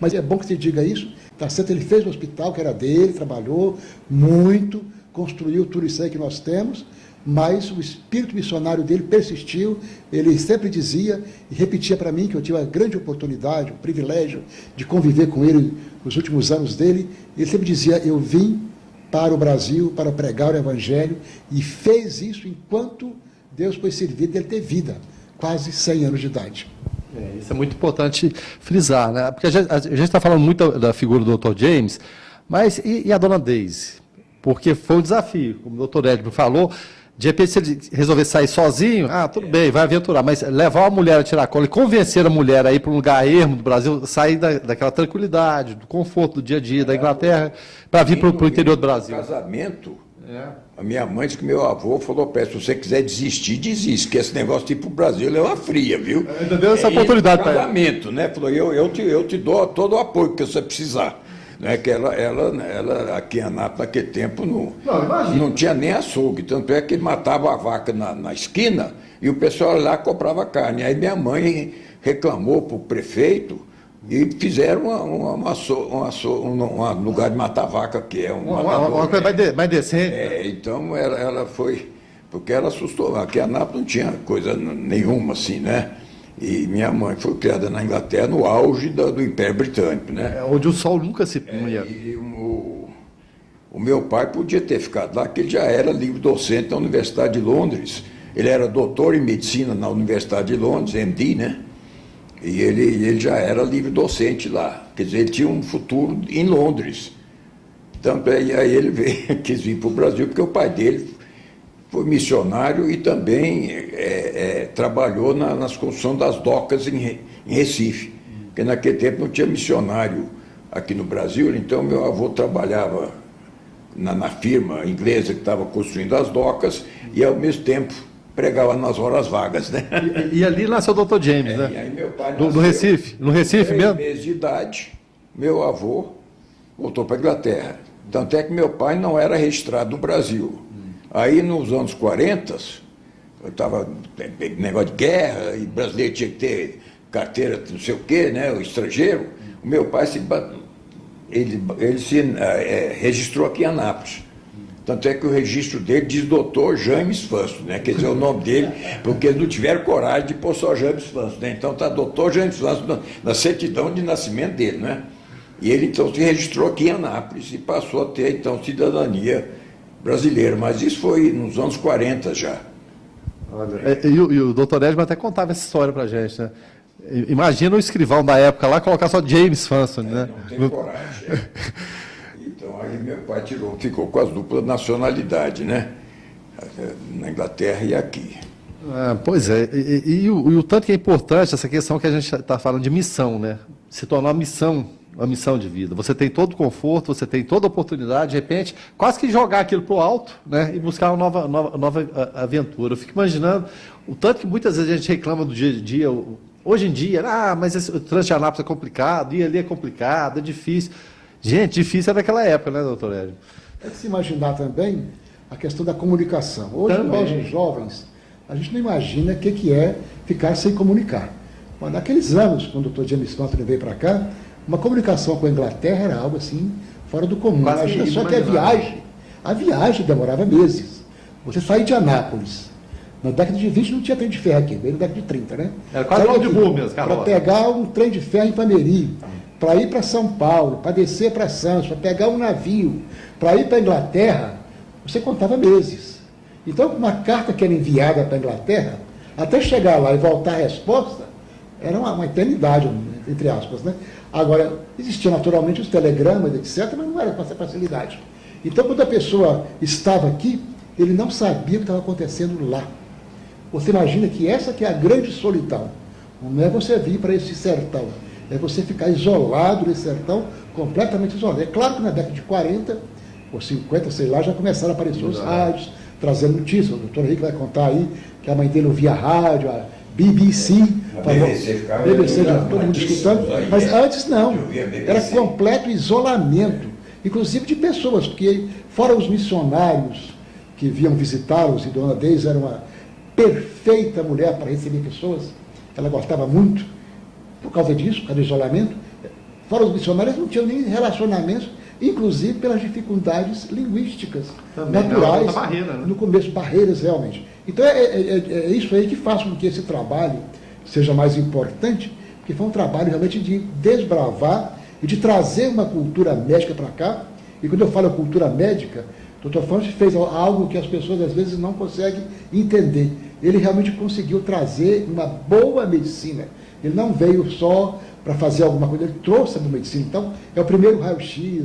Mas é bom que se diga isso, tá certo? Ele fez o hospital, que era dele, trabalhou muito, construiu tudo isso aí que nós temos, mas o espírito missionário dele persistiu. Ele sempre dizia e repetia para mim, que eu tive a grande oportunidade, o privilégio de conviver com ele nos últimos anos dele. Ele sempre dizia, eu vim para o Brasil para pregar o Evangelho, e fez isso enquanto Deus foi servido dele ter vida, quase 100 anos de idade. Isso é muito importante frisar, né? Porque a gente está falando muito da figura do Dr. James, mas e a dona Daisy? Porque foi um desafio, como o Dr. Edmo falou. De repente, se ele resolver sair sozinho, tudo bem, vai aventurar, mas levar a mulher a tirar a cola e convencer a mulher a ir para um lugar ermo do Brasil, sair daquela tranquilidade, do conforto do dia a dia da Inglaterra, para vir para o interior do Brasil. No casamento, a minha mãe disse que meu avô falou, se você quiser desistir, desiste, que esse negócio de ir para o Brasil é uma fria, viu? Ainda deu essa oportunidade para ela. Casamento, né? Falou, eu te dou todo o apoio que você precisar. Né, que ela aqui em Anápolis, naquele tempo, não tinha nem açougue. Tanto é que ele matava a vaca na esquina e o pessoal lá comprava carne. Aí minha mãe reclamou para o prefeito e fizeram um lugar de matar vaca, que é uma coisa mais decente. Então ela foi, porque ela assustou. Aqui em Anápolis não tinha coisa nenhuma assim, né? E minha mãe foi criada na Inglaterra no auge do Império Britânico, né? Onde o sol nunca se punha. E o meu pai podia ter ficado lá, que ele já era livre docente na Universidade de Londres. Ele era doutor em medicina na Universidade de Londres, MD, né? E ele já era livre docente lá. Quer dizer, ele tinha um futuro em Londres. Tanto aí ele quis vir para o Brasil, porque o pai dele foi missionário e também trabalhou nas construções das docas em Recife, porque naquele tempo não tinha missionário aqui no Brasil, então meu avô trabalhava na firma inglesa que estava construindo as docas e ao mesmo tempo pregava nas horas vagas, né? E ali nasceu o Dr. James, né? E aí meu pai nasceu, no Recife? No Recife mesmo? 3 meses de idade, meu avô voltou para a Inglaterra. Tanto é que meu pai não era registrado no Brasil. Aí, nos anos 40, eu estava negócio de guerra, e brasileiro tinha que ter carteira, não sei o quê, né, o estrangeiro. O meu pai ele se registrou aqui em Anápolis. Tanto é que o registro dele diz Dr. James Fanso, né? Quer dizer, o nome dele, porque eles não tiveram coragem de pôr só James Fanso, né? Então está Dr. James Fanso na certidão de nascimento dele, né? E ele então se registrou aqui em Anápolis e passou a ter então cidadania brasileira, mas isso foi nos anos 40 já. Olha, e o doutor Edmo até contava essa história pra gente, né? Imagina o escrivão da época lá colocar só James Fanso, né? Não tem coragem. Então aí meu pai ficou com as duplas nacionalidade, né? Na Inglaterra e aqui. Pois é, e o tanto que é importante essa questão que a gente está falando de missão, né? Se tornar uma missão de vida. Você tem todo o conforto, você tem toda a oportunidade, de repente, quase que jogar aquilo para o alto, né? E buscar uma nova aventura. Eu fico imaginando o tanto que muitas vezes a gente reclama do dia a dia. Hoje em dia, mas o trânsito de Anápolis é complicado, ir ali é complicado, é difícil. Gente, difícil é daquela época, né, doutor Edmo? É de se imaginar também a questão da comunicação. Hoje, nós, os jovens, a gente não imagina o que é ficar sem comunicar. Mas naqueles anos, quando o doutor James Fanso veio para cá, uma comunicação com a Inglaterra era algo assim, fora do comum. Imagina só que a viagem demorava meses. Você sair de Anápolis, na década de 20 não tinha trem de ferro aqui, veio na década de 30, né? Era quase um de burro mesmo, para pegar um trem de ferro em Pameri, para ir para São Paulo, para descer para Santos, para pegar um navio, para ir para a Inglaterra, você contava meses. Então, uma carta que era enviada para a Inglaterra, até chegar lá e voltar a resposta, era uma eternidade, entre aspas, né? Agora, existiam naturalmente os telegramas, etc., mas não era com essa facilidade. Então, quando a pessoa estava aqui, ele não sabia o que estava acontecendo lá. Você imagina que essa que é a grande solidão. Não é você vir para esse sertão, é você ficar isolado nesse sertão, completamente isolado. É claro que na década de 40, ou 50, sei lá, já começaram a aparecer os rádios, trazendo notícias. O doutor Henrique vai contar aí que a mãe dele ouvia rádio, a BBC, BBC, todo mundo escutando, mas antes não, era completo isolamento, inclusive de pessoas, porque fora os missionários que vinham visitá-los, e Dona Deise era uma perfeita mulher para receber pessoas, ela gostava muito, por causa disso, por causa do isolamento, fora os missionários não tinham nem relacionamentos, inclusive pelas dificuldades linguísticas também, naturais, barreira, né? No começo, barreiras realmente. Então é isso aí que faz com que esse trabalho seja mais importante, porque foi um trabalho realmente de desbravar e de trazer uma cultura médica para cá. E quando eu falo cultura médica, o Dr. Fanso fez algo que as pessoas às vezes não conseguem entender. Ele realmente conseguiu trazer uma boa medicina. Ele não veio só para fazer alguma coisa, ele trouxe a medicina. Então, é o primeiro raio-x,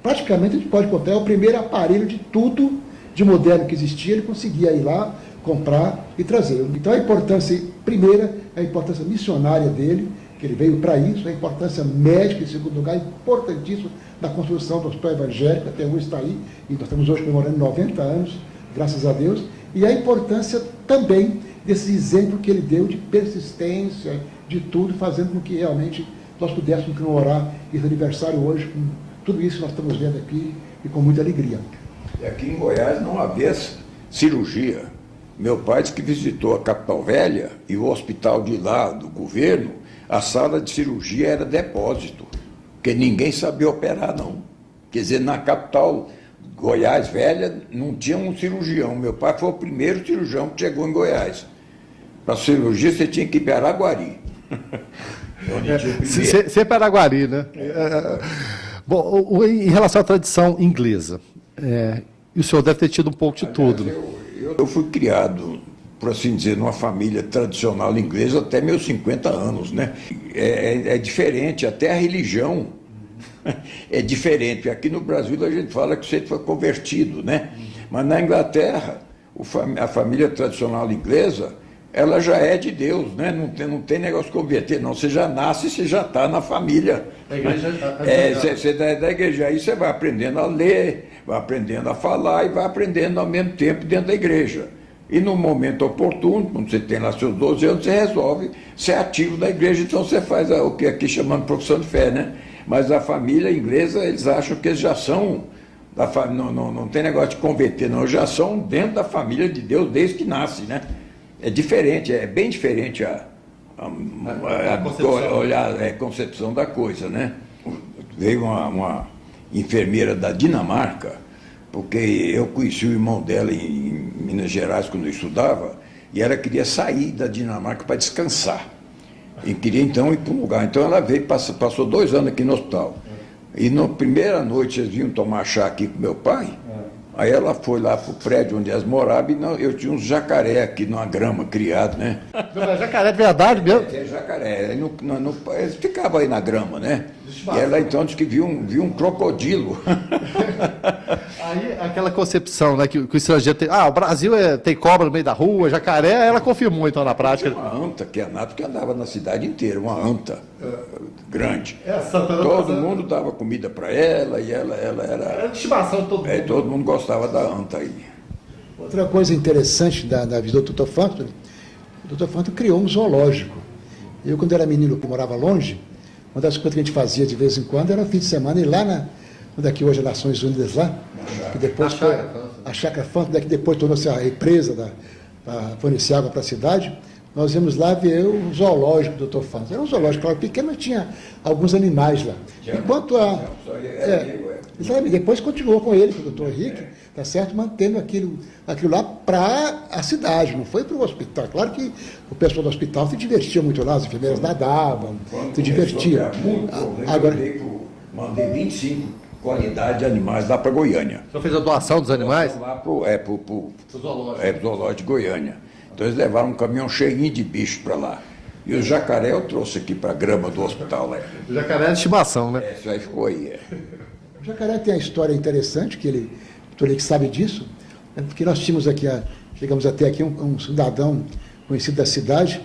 praticamente a gente pode contar, é o primeiro aparelho de tudo de moderno que existia, ele conseguia ir lá, comprar e trazer. Então a importância, primeira, a importância missionária dele, que ele veio para isso, a importância médica, em segundo lugar, importantíssimo na construção do hospital evangélico, até hoje está aí, e nós estamos hoje comemorando 90 anos, graças a Deus, e a importância também desse exemplo que ele deu de persistência, de tudo, fazendo com que realmente nós pudéssemos comemorar esse aniversário hoje, com tudo isso que nós estamos vendo aqui, e com muita alegria. E aqui em Goiás não havia cirurgia. Meu pai disse que visitou a Capital Velha e o hospital de lá, do governo, a sala de cirurgia era depósito, porque ninguém sabia operar, não. Quer dizer, na capital Goiás Velha não tinha um cirurgião. Meu pai foi o primeiro cirurgião que chegou em Goiás. Para cirurgia você tinha que ir para Araguari. Sempre Araguari, né? Bom, em relação à tradição inglesa, e o senhor deve ter tido um pouco de tudo. Eu fui criado, por assim dizer, numa família tradicional inglesa até meus 50 anos, né? É diferente, até a religião é diferente. Aqui no Brasil a gente fala que você foi convertido, né? Mas na Inglaterra, a família tradicional inglesa, ela já é de Deus, né? Não tem negócio de converter, não. Você já nasce, você já está na família. Você é da igreja. Aí você vai aprendendo a ler, vai aprendendo a falar e vai aprendendo ao mesmo tempo dentro da igreja. E no momento oportuno, quando você tem lá seus 12 anos, você resolve ser ativo da igreja. Então você faz o que aqui chamamos profissão de fé, né? Mas a família inglesa, eles acham que eles já são, não tem negócio de converter, não. Já são dentro da família de Deus desde que nasce, né? É diferente, é bem diferente a concepção da coisa, né? Veio uma enfermeira da Dinamarca porque eu conheci o irmão dela em Minas Gerais quando eu estudava, e ela queria sair da Dinamarca para descansar. E queria então ir para um lugar. Então ela veio, passou 2 anos aqui no hospital. E na primeira noite eles vinham tomar chá aqui com meu pai. Aí ela foi lá pro prédio onde elas moravam e eu tinha uns jacaré aqui numa grama criado, né? Não, jacaré de verdade mesmo? É jacaré. Eles ficavam aí na grama, né? E ela então disse que viu um crocodilo. Aí aquela concepção, né, que o estrangeiro tem. O Brasil tem cobra no meio da rua, jacaré, ela confirmou então na prática. Tinha uma anta que a Anápolis que andava na cidade inteira, uma anta grande. Santana todo mundo dava comida para ela e ela era de estimação de todo mundo. Todo mundo gostava da anta aí. Outra coisa interessante da vida do Dr. Fanto, o Dr. Fanto criou um zoológico. Eu, quando era menino que morava longe, uma das coisas que a gente fazia de vez em quando era fim de semana ir lá onde aqui hoje é Nações Unidas lá, que depois foi a Chácara Fanto, daqui depois tornou-se a represa para fornecer água para a cidade. Nós íamos lá ver o zoológico do Dr. Fanto. Era um zoológico, claro, pequeno, mas tinha alguns animais lá. Enquanto depois continuou com ele, com o Dr. Henrique, tá certo, mantendo aquilo lá para a cidade, não foi para o hospital. Claro que o pessoal do hospital se divertia muito lá, as enfermeiras nadavam, se divertiam. Agora, mandei 25 qualidade de animais lá para Goiânia. Você fez a doação dos animais? Lá pro zoológico de Goiânia. Então eles levaram um caminhão cheinho de bicho para lá. E o jacaré eu trouxe aqui para a grama do hospital lá. O jacaré é de estimação, né? Isso aí ficou aí. O jacaré tem a história interessante, que o doutor Henrique sabe disso, porque nós tínhamos aqui, chegamos até aqui um cidadão conhecido da cidade,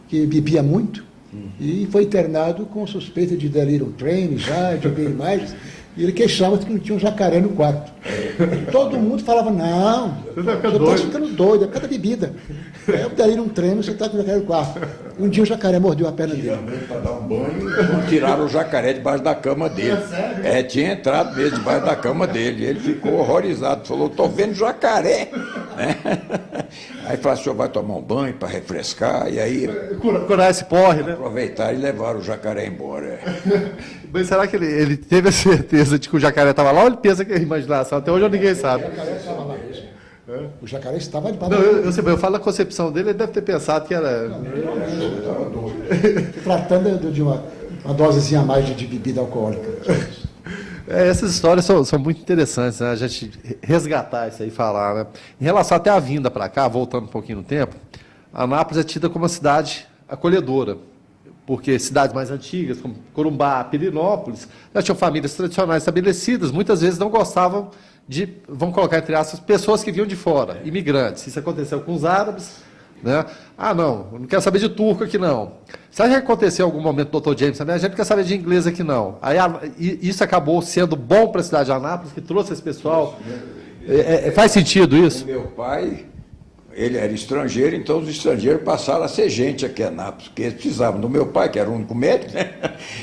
que bebia muito, e foi internado com suspeita de delirium tremens, de algumas imagens. E ele queixava que não tinha um jacaré no quarto. E todo mundo falava, não, você está ficando doido, é por causa da bebida. É o delírio, um treino, você está com o jacaré no quarto. Um dia o jacaré mordeu a perna dele. Para dar um banho, tiraram o jacaré debaixo da cama dele. Tinha entrado mesmo debaixo da cama dele. Ele ficou horrorizado, falou, estou vendo jacaré. Aí falou, o senhor vai tomar um banho para refrescar, e aí... Curar esse porre, né? Aproveitar e levar o jacaré embora. Mas será que ele teve a certeza de que o jacaré estava lá ou ele pensa que é imaginação? Até hoje ninguém sabe. O jacaré estava lá mesmo. O jacaré estava de eu falo da concepção dele, ele deve ter pensado que era... Tratando de uma dosezinha a mais de bebida alcoólica. Essas histórias são muito interessantes, né? A gente resgatar isso aí e falar, né? Em relação até a vinda para cá, voltando um pouquinho no tempo, Anápolis é tida como uma cidade acolhedora, porque cidades mais antigas, como Corumbá, Pirinópolis, já tinham famílias tradicionais estabelecidas, muitas vezes não gostavam de, vamos colocar entre aspas, pessoas que vinham de fora, imigrantes. Isso aconteceu com os árabes, né? Não quero saber de turco aqui não. Se aconteceu em algum momento do Dr. James também, a gente não quer saber de inglês aqui não. Aí isso acabou sendo bom para a cidade de Anápolis, que trouxe esse pessoal. Faz sentido isso? O meu pai, ele era estrangeiro, então os estrangeiros passaram a ser gente aqui em Anápolis, porque eles precisavam do meu pai, que era o único médico, né?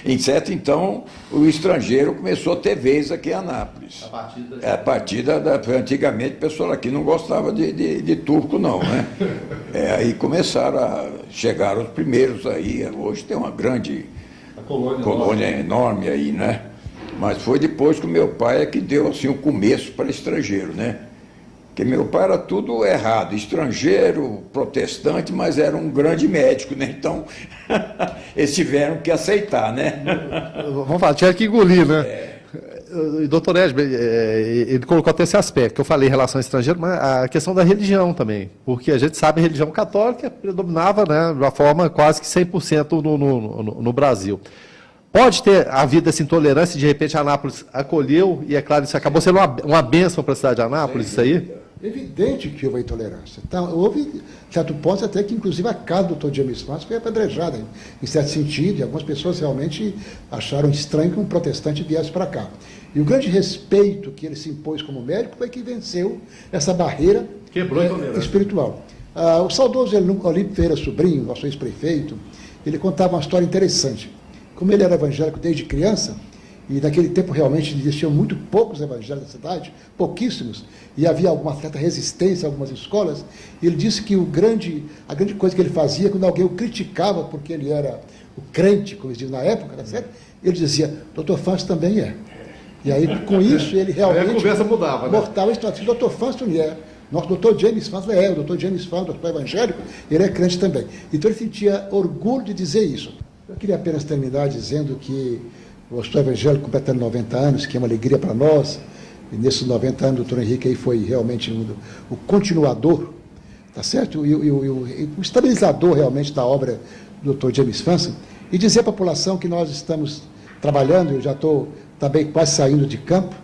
Então o estrangeiro começou a ter vez aqui em Anápolis. A partir antigamente o pessoal aqui não gostava de turco não, né? Aí chegaram os primeiros aí, hoje tem uma grande colônia enorme aí, né? Mas foi depois que o meu pai que deu assim o começo para estrangeiro, né? Porque meu pai era tudo errado, estrangeiro, protestante, mas era um grande médico, né? Então, eles tiveram que aceitar, né? Vamos falar, tinha que engolir, né? Doutor Edber, ele colocou até esse aspecto, que eu falei em relação ao estrangeiro, mas a questão da religião também, porque a gente sabe a religião católica predominava, né, de uma forma quase que 100% no Brasil. Pode ter havido essa intolerância, de repente a Anápolis acolheu, e é claro, isso acabou sendo uma bênção para a cidade de Anápolis, isso aí? Evidente que houve intolerância. Então, houve, certo ponto, até que inclusive a casa do Dr. James Fanto foi apedrejada, em certo sentido, e algumas pessoas realmente acharam estranho que um protestante viesse para cá. E o grande respeito que ele se impôs como médico foi que venceu essa barreira espiritual. O saudoso Olímpio Ferreira Sobrinho, nosso ex-prefeito, ele contava uma história interessante. Como ele era evangélico desde criança, e naquele tempo realmente existiam muito poucos evangélicos na cidade, pouquíssimos, e havia alguma certa resistência em algumas escolas, e ele disse que a grande coisa que ele fazia, quando alguém o criticava porque ele era o crente, como eles diziam na época, tá certo? Ele dizia, Dr. Fanto também é. E aí, com isso, ele realmente... Aí a conversa mudava, né? Mortava a história. O doutor Fausto nosso doutor James Fausto o doutor James Fausto, doutor evangélico, ele é crente também. Então ele sentia orgulho de dizer isso. Eu queria apenas terminar dizendo que o Hospital Evangélico completando 90 anos, que é uma alegria para nós, e nesses 90 anos o doutor Henrique aí foi realmente o continuador, tá certo? E o estabilizador realmente da obra do doutor James Fausto, e dizer à população que nós estamos trabalhando, eu já estou também quase saindo de campo,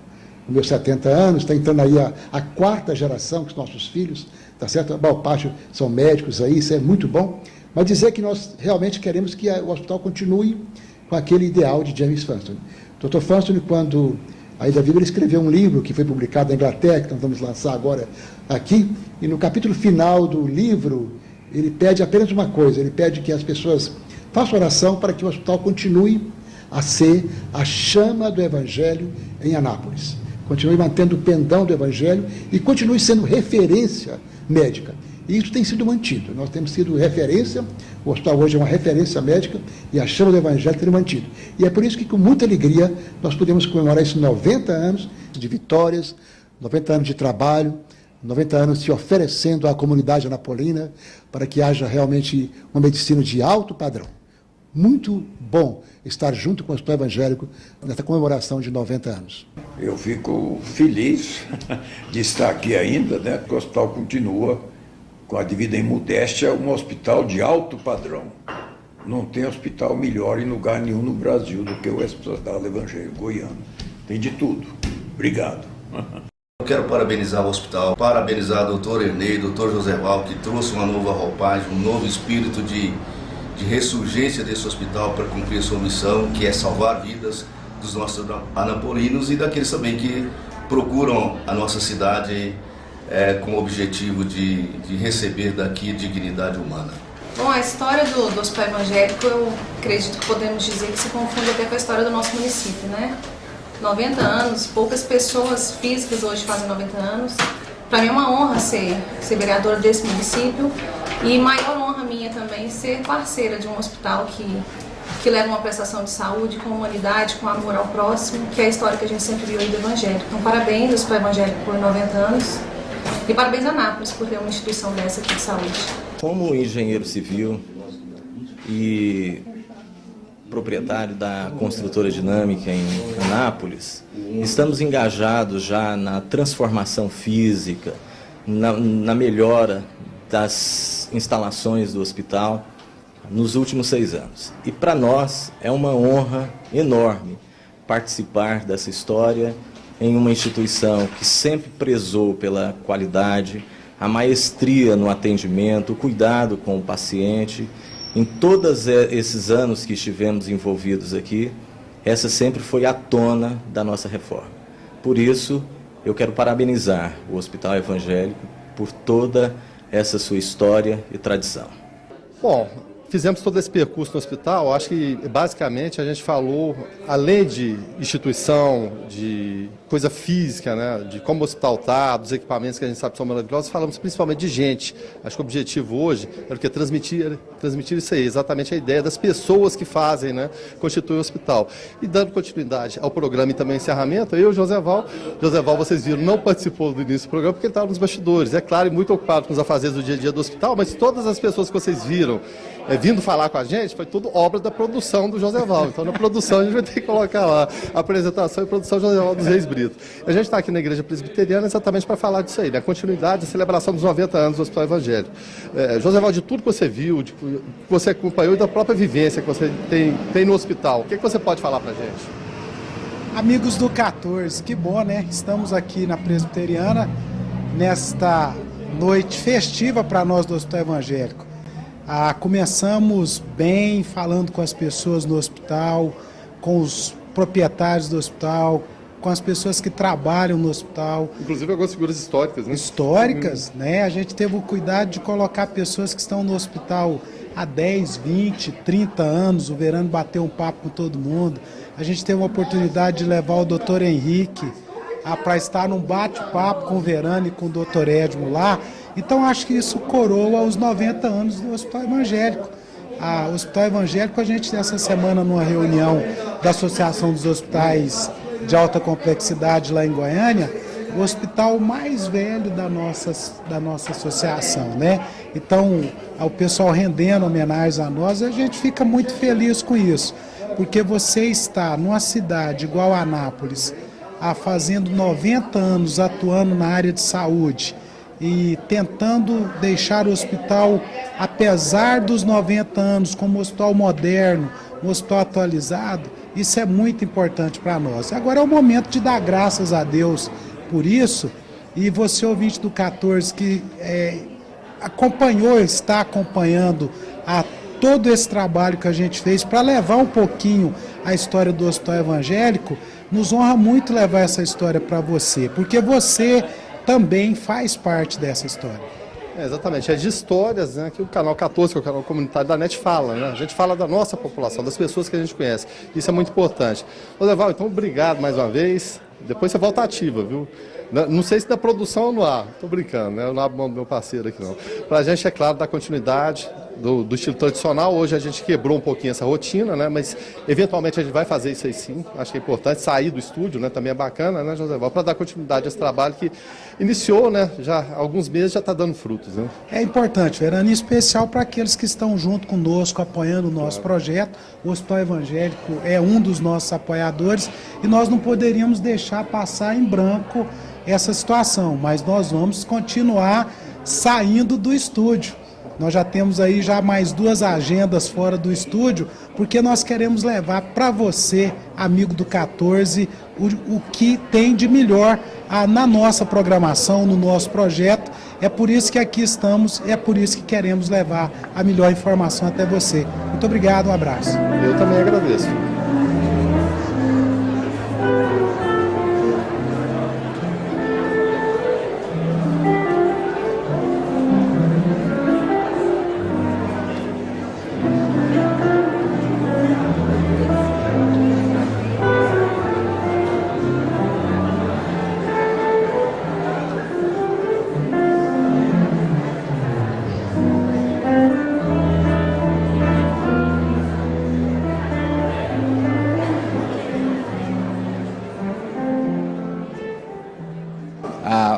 com meus 70 anos, está entrando aí a quarta geração, que são nossos filhos, tá certo? A maior parte são médicos aí, isso é muito bom, mas dizer que nós realmente queremos que o hospital continue com aquele ideal de James Fausto. O Dr. Fausto, quando ainda vivo, ele escreveu um livro que foi publicado na Inglaterra, que nós vamos lançar agora aqui, e no capítulo final do livro, ele pede apenas uma coisa, ele pede que as pessoas façam oração para que o hospital continue a ser a chama do Evangelho em Anápolis. Continue mantendo o pendão do Evangelho e continue sendo referência médica. E isso tem sido mantido. Nós temos sido referência, o hospital hoje é uma referência médica e a chama do Evangelho tem mantido. E é por isso que, com muita alegria, nós podemos comemorar esses 90 anos de vitórias, 90 anos de trabalho, 90 anos se oferecendo à comunidade anapolina para que haja realmente uma medicina de alto padrão. Muito bom estar junto com o Hospital Evangélico nessa comemoração de 90 anos. Eu fico feliz de estar aqui ainda, né? Porque o hospital continua, com a devida modéstia, um hospital de alto padrão. Não tem hospital melhor em lugar nenhum no Brasil do que o Hospital Evangélico Goiano. Tem de tudo. Obrigado. Eu quero parabenizar o hospital, parabenizar o doutor Ernei, doutor Joséval, que trouxe uma nova roupagem, um novo espírito de ressurgência desse hospital para cumprir a sua missão, que é salvar vidas dos nossos anapolinos e daqueles também que procuram a nossa cidade com o objetivo de receber daqui dignidade humana. Bom, a história do Hospital Evangélico, eu acredito que podemos dizer que se confunde até com a história do nosso município, né? 90 anos, poucas pessoas físicas hoje fazem 90 anos. Para mim é uma honra ser vereadora desse município e maior honra minha também ser parceira de um hospital que leva uma prestação de saúde com humanidade, com amor ao próximo, que é a história que a gente sempre viu aí do Evangélico. Então, parabéns ao Hospital Evangélico por 90 anos e parabéns a Anápolis por ter uma instituição dessa aqui de saúde. Como engenheiro civil e proprietário da construtora Dinâmica em Anápolis, estamos engajados já na transformação física, na melhora das instalações do hospital nos últimos 6 anos. E para nós é uma honra enorme participar dessa história em uma instituição que sempre prezou pela qualidade, a maestria no atendimento, o cuidado com o paciente. Em todos esses anos que estivemos envolvidos aqui, essa sempre foi a tona da nossa reforma. Por isso, eu quero parabenizar o Hospital Evangélico por toda essa sua história e tradição. Bom, fizemos todo esse percurso no hospital, acho que basicamente a gente falou, além de instituição, de coisa física, né, de como o hospital está, dos equipamentos que a gente sabe que são maravilhosos, falamos principalmente de gente. Acho que o objetivo hoje era o que? Transmitir isso aí, exatamente a ideia das pessoas que fazem, né, constituem o hospital. E dando continuidade ao programa e também encerramento, eu e o Joséval, vocês viram, não participou do início do programa porque ele estava nos bastidores, é claro, e muito ocupado com os afazeres do dia a dia do hospital, mas todas as pessoas que vocês viram vindo falar com a gente, foi tudo obra da produção do Joséval. Então, na produção, a gente vai ter que colocar lá a apresentação e produção do Joséval dos Reis Brito. A gente está aqui na Igreja Presbiteriana exatamente para falar disso aí, né? A continuidade, a celebração dos 90 anos do Hospital Evangélico. Joséval, de tudo que você viu, que você acompanhou e da própria vivência que você tem no hospital, o que você pode falar para a gente? Amigos do 14, que bom, né? Estamos aqui na Presbiteriana, nesta noite festiva para nós do Hospital Evangélico. Começamos bem, falando com as pessoas no hospital, com os proprietários do hospital, com as pessoas que trabalham no hospital. Inclusive algumas figuras históricas, né? Históricas, né? A gente teve o cuidado de colocar pessoas que estão no hospital há 10, 20, 30 anos. O Verano bateu um papo com todo mundo. A gente teve a oportunidade de levar o doutor Henrique para estar num bate-papo com o Verano e com o doutor Edmo lá. Então, acho que isso coroa os 90 anos do Hospital Evangélico. O Hospital Evangélico, a gente, essa semana, numa reunião da Associação dos Hospitais de alta complexidade lá em Goiânia, o hospital mais velho da nossa associação, né? Então, o pessoal rendendo homenagens a nós, a gente fica muito feliz com isso, porque você está numa cidade igual a Anápolis, fazendo 90 anos atuando na área de saúde e tentando deixar o hospital, apesar dos 90 anos, como um hospital moderno, um hospital atualizado, isso é muito importante para nós. Agora é o momento de dar graças a Deus por isso, e você, ouvinte do 14, que está acompanhando todo esse trabalho que a gente fez para levar um pouquinho a história do Hospital Evangélico, nos honra muito levar essa história para você, porque você também faz parte dessa história. Exatamente, é de histórias, né, que o canal 14, que é o canal comunitário da NET, fala, né? A gente fala da nossa população, das pessoas que a gente conhece. Isso é muito importante. Roserval, então obrigado mais uma vez. Depois você volta ativa, viu? Não sei se da produção ou no ar, tô brincando, né? Eu não abro mão do meu parceiro aqui não. Pra gente, é claro, dar continuidade do estilo tradicional. Hoje a gente quebrou um pouquinho essa rotina, né? Mas eventualmente a gente vai fazer isso aí sim. Acho que é importante sair do estúdio, né? Também é bacana, né, Joséval? Para dar continuidade a esse trabalho que iniciou, né? Já há alguns meses já está dando frutos, né? É importante, Verano, em especial para aqueles que estão junto conosco, apoiando o nosso projeto. O Hospital Evangélico é um dos nossos apoiadores e nós não poderíamos deixar passar em branco essa situação, mas nós vamos continuar saindo do estúdio. Nós já temos aí mais 2 agendas fora do estúdio, porque nós queremos levar para você, amigo do 14, o que tem de melhor na nossa programação, no nosso projeto. É por isso que aqui estamos, é por isso que queremos levar a melhor informação até você. Muito obrigado, um abraço. Eu também agradeço.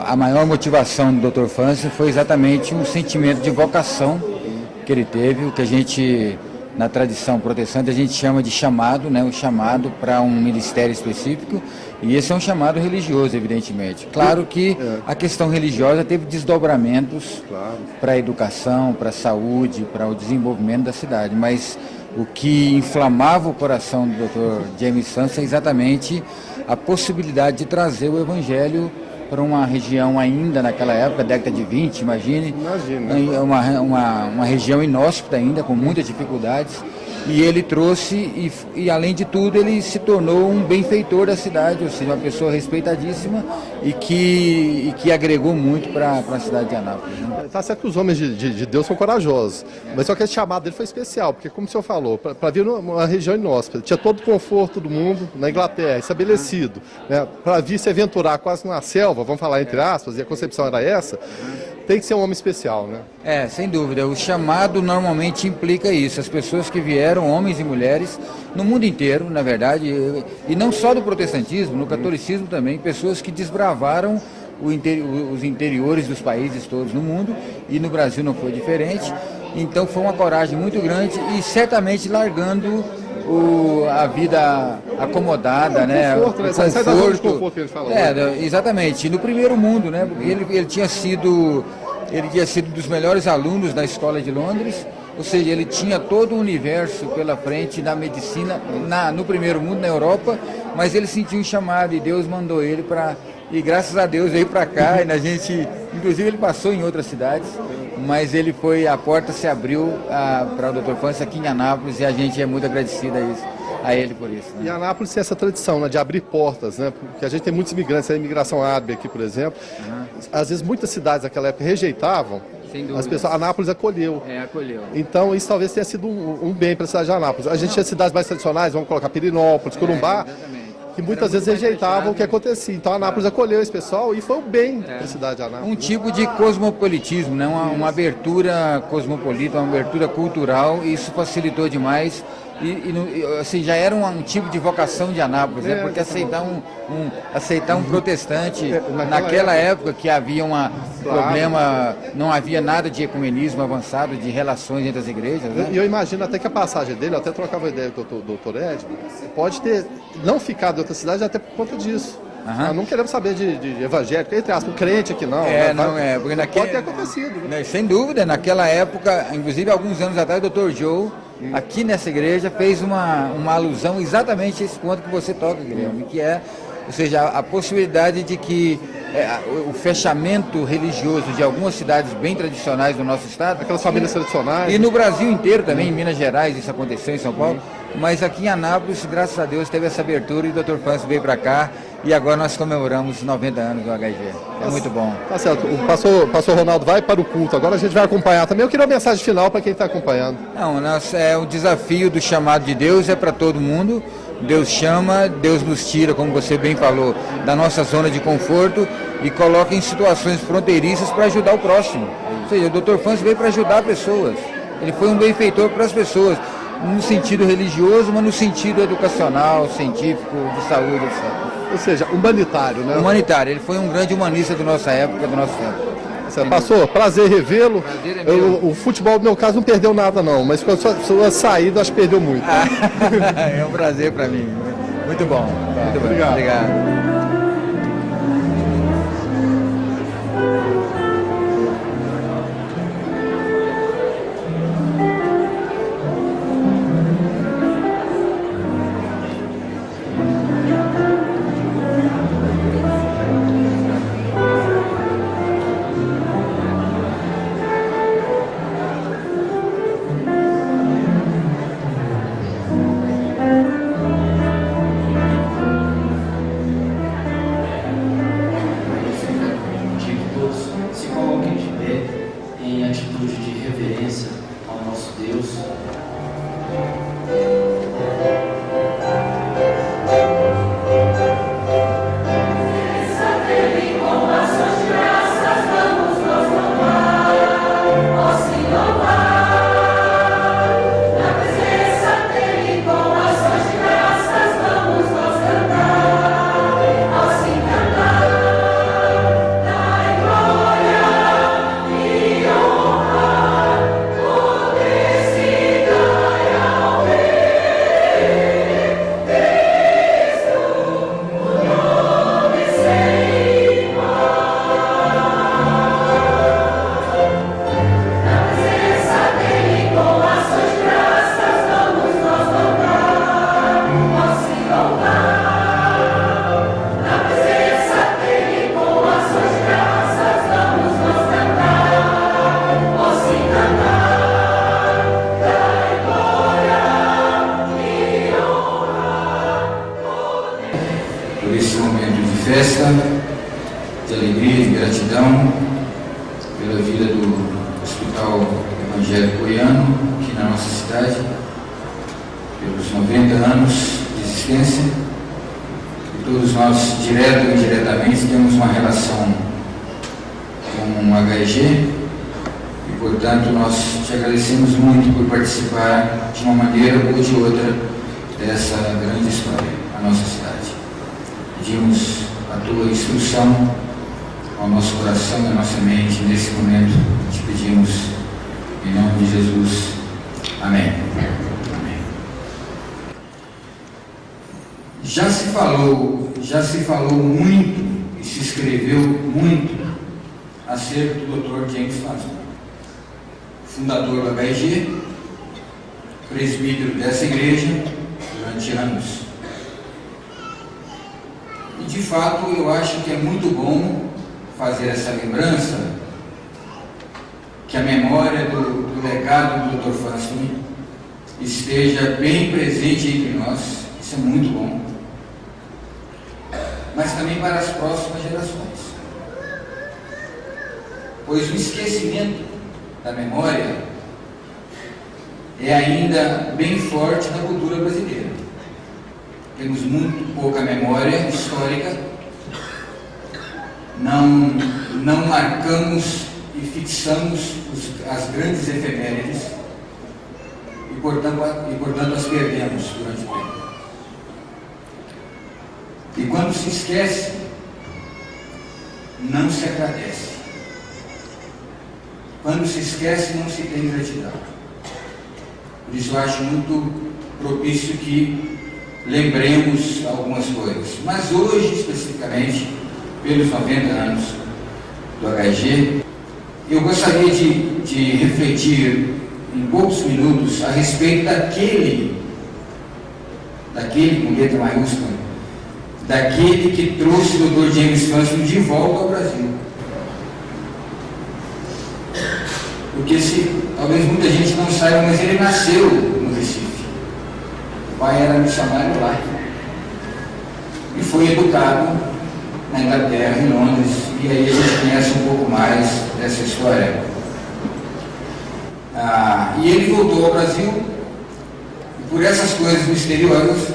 A maior motivação do Dr. Francis foi exatamente um sentimento de vocação que ele teve, o que a gente, na tradição protestante, a gente chama de chamado, né? O chamado para um ministério específico, e esse é um chamado religioso, evidentemente. Claro que a questão religiosa teve desdobramentos para a educação, para a saúde, para o desenvolvimento da cidade, mas o que inflamava o coração do Dr. James Francis é exatamente a possibilidade de trazer o Evangelho para uma região ainda naquela época, década de 20, imagine. Uma região inóspita ainda, com muitas dificuldades, e ele trouxe, e além de tudo, ele se tornou um benfeitor da cidade, ou seja, uma pessoa respeitadíssima e que agregou muito para a cidade de Anápolis. Né? Tá certo que os homens de Deus são corajosos, mas só que esse chamado dele foi especial, porque como o senhor falou, para vir numa região inóspita, tinha todo o conforto do mundo na Inglaterra, estabelecido, né? Para vir se aventurar quase numa selva, vamos falar entre aspas, e a concepção era essa, tem que ser um homem especial, né? Sem dúvida. O chamado normalmente implica isso. As pessoas que vieram, homens e mulheres, no mundo inteiro, na verdade, e não só do protestantismo, no catolicismo também, pessoas que desbravaram os interiores dos países todos no mundo, e no Brasil não foi diferente. Então foi uma coragem muito grande e certamente largando a vida acomodada, né? O conforto, que ele falou. Exatamente. No primeiro mundo, né? Porque ele tinha sido dos melhores alunos da escola de Londres, ou seja, ele tinha todo o universo pela frente da medicina no primeiro mundo, na Europa, mas ele sentiu um chamado e Deus mandou ele e graças a Deus veio para cá, e a gente, inclusive ele passou em outras cidades, mas a porta se abriu para o Dr. Francis aqui em Anápolis, e a gente é muito agradecido a ele por isso. Né? E Anápolis tem essa tradição, né, de abrir portas, né? Porque a gente tem muitos imigrantes, a imigração árabe aqui, por exemplo. Às vezes muitas cidades naquela época rejeitavam, as pessoas, Anápolis acolheu. Acolheu. Então isso talvez tenha sido um bem para a cidade de Anápolis. A gente tinha cidades mais tradicionais, vamos colocar Pirinópolis, Corumbá, que muitas vezes rejeitavam o que acontecia. Então a Anápolis acolheu esse pessoal e foi um bem para a cidade de Anápolis. Um tipo de cosmopolitismo, né? Uma abertura cosmopolita, uma abertura cultural, e isso facilitou demais assim, já era um tipo de vocação de Anápolis, né? Porque aceitar um protestante naquela época que havia problema, não havia nada de ecumenismo avançado, de relações entre as igrejas, né? E eu imagino até que a passagem dele, eu até trocava ideia com o doutor Ed, pode ter não ficado em outra cidade até por conta disso. Nós não queremos saber de evangélico, entre aspas, crente aqui não. Porque pode ter acontecido. Né? Sem dúvida, naquela época, inclusive alguns anos atrás, o Dr. Joe, aqui nessa igreja, fez uma alusão exatamente a esse ponto que você toca, Guilherme, que é, ou seja, a possibilidade de que o fechamento religioso de algumas cidades bem tradicionais do nosso estado, aquelas famílias tradicionais, e no Brasil inteiro também, em Minas Gerais, isso aconteceu em São Paulo, mas aqui em Anápolis, graças a Deus, teve essa abertura e o Dr. Fâncio veio para cá e agora nós comemoramos os 90 anos do HG. É muito bom. Tá certo. O pastor Ronaldo vai para o culto, agora a gente vai acompanhar também. Eu queria uma mensagem final para quem está acompanhando. Não, o desafio do chamado de Deus é para todo mundo. Deus chama, Deus nos tira, como você bem falou, da nossa zona de conforto e coloca em situações fronteiriças para ajudar o próximo. Ou seja, o Dr. Fâncio veio para ajudar pessoas. Ele foi um benfeitor para as pessoas, no sentido religioso, mas no sentido educacional, científico, de saúde, etc. Ou seja, humanitário, né? Humanitário. Ele foi um grande humanista da nossa época, do nosso tempo. Pastor, prazer revê-lo. O futebol, no meu caso, não perdeu nada não, mas com a sua saída, acho que perdeu muito. É um prazer para mim. Muito bom. Muito bom. Obrigado. festa de alegria e gratidão pela vida do Hospital Evangélico Goiano aqui na nossa cidade, pelos 90 anos de existência. E todos nós, direto ou indiretamente, temos uma relação com o HEG e, portanto, nós te agradecemos muito por participar de uma maneira ou de outra dessa grande história na nossa cidade. Pedimos a tua instrução ao nosso coração e à nossa mente nesse momento. Te pedimos em nome de Jesus. Amém. Amém. Já se falou muito e se escreveu muito acerca do Dr. James Fazman, fundador do HEG, presbítero dessa igreja durante anos. E de fato eu acho que é muito bom fazer essa lembrança, que a memória do legado do Dr. Fazman esteja bem presente entre nós. Isso é muito bom, mas também para as próximas gerações, pois o esquecimento da memória é ainda bem forte na cultura brasileira. Temos muito pouca memória histórica, não marcamos e fixamos as grandes efemérides, e e portanto as perdemos durante o tempo. E quando se esquece, não se agradece. Quando se esquece, não se tem gratidão. Por isso eu acho muito propício que lembremos algumas coisas. Mas hoje, especificamente, pelos 90 anos do HG, eu gostaria de refletir em poucos minutos a respeito daquele com letra maiúscula, daquele que trouxe o Dr. James Franklin de volta ao Brasil. Porque talvez muita gente não saiba, mas ele nasceu no Recife. O pai era missionário lá. E foi educado na Inglaterra, em Londres, e aí a gente conhece um pouco mais dessa história. E ele voltou ao Brasil, e por essas coisas misteriosas,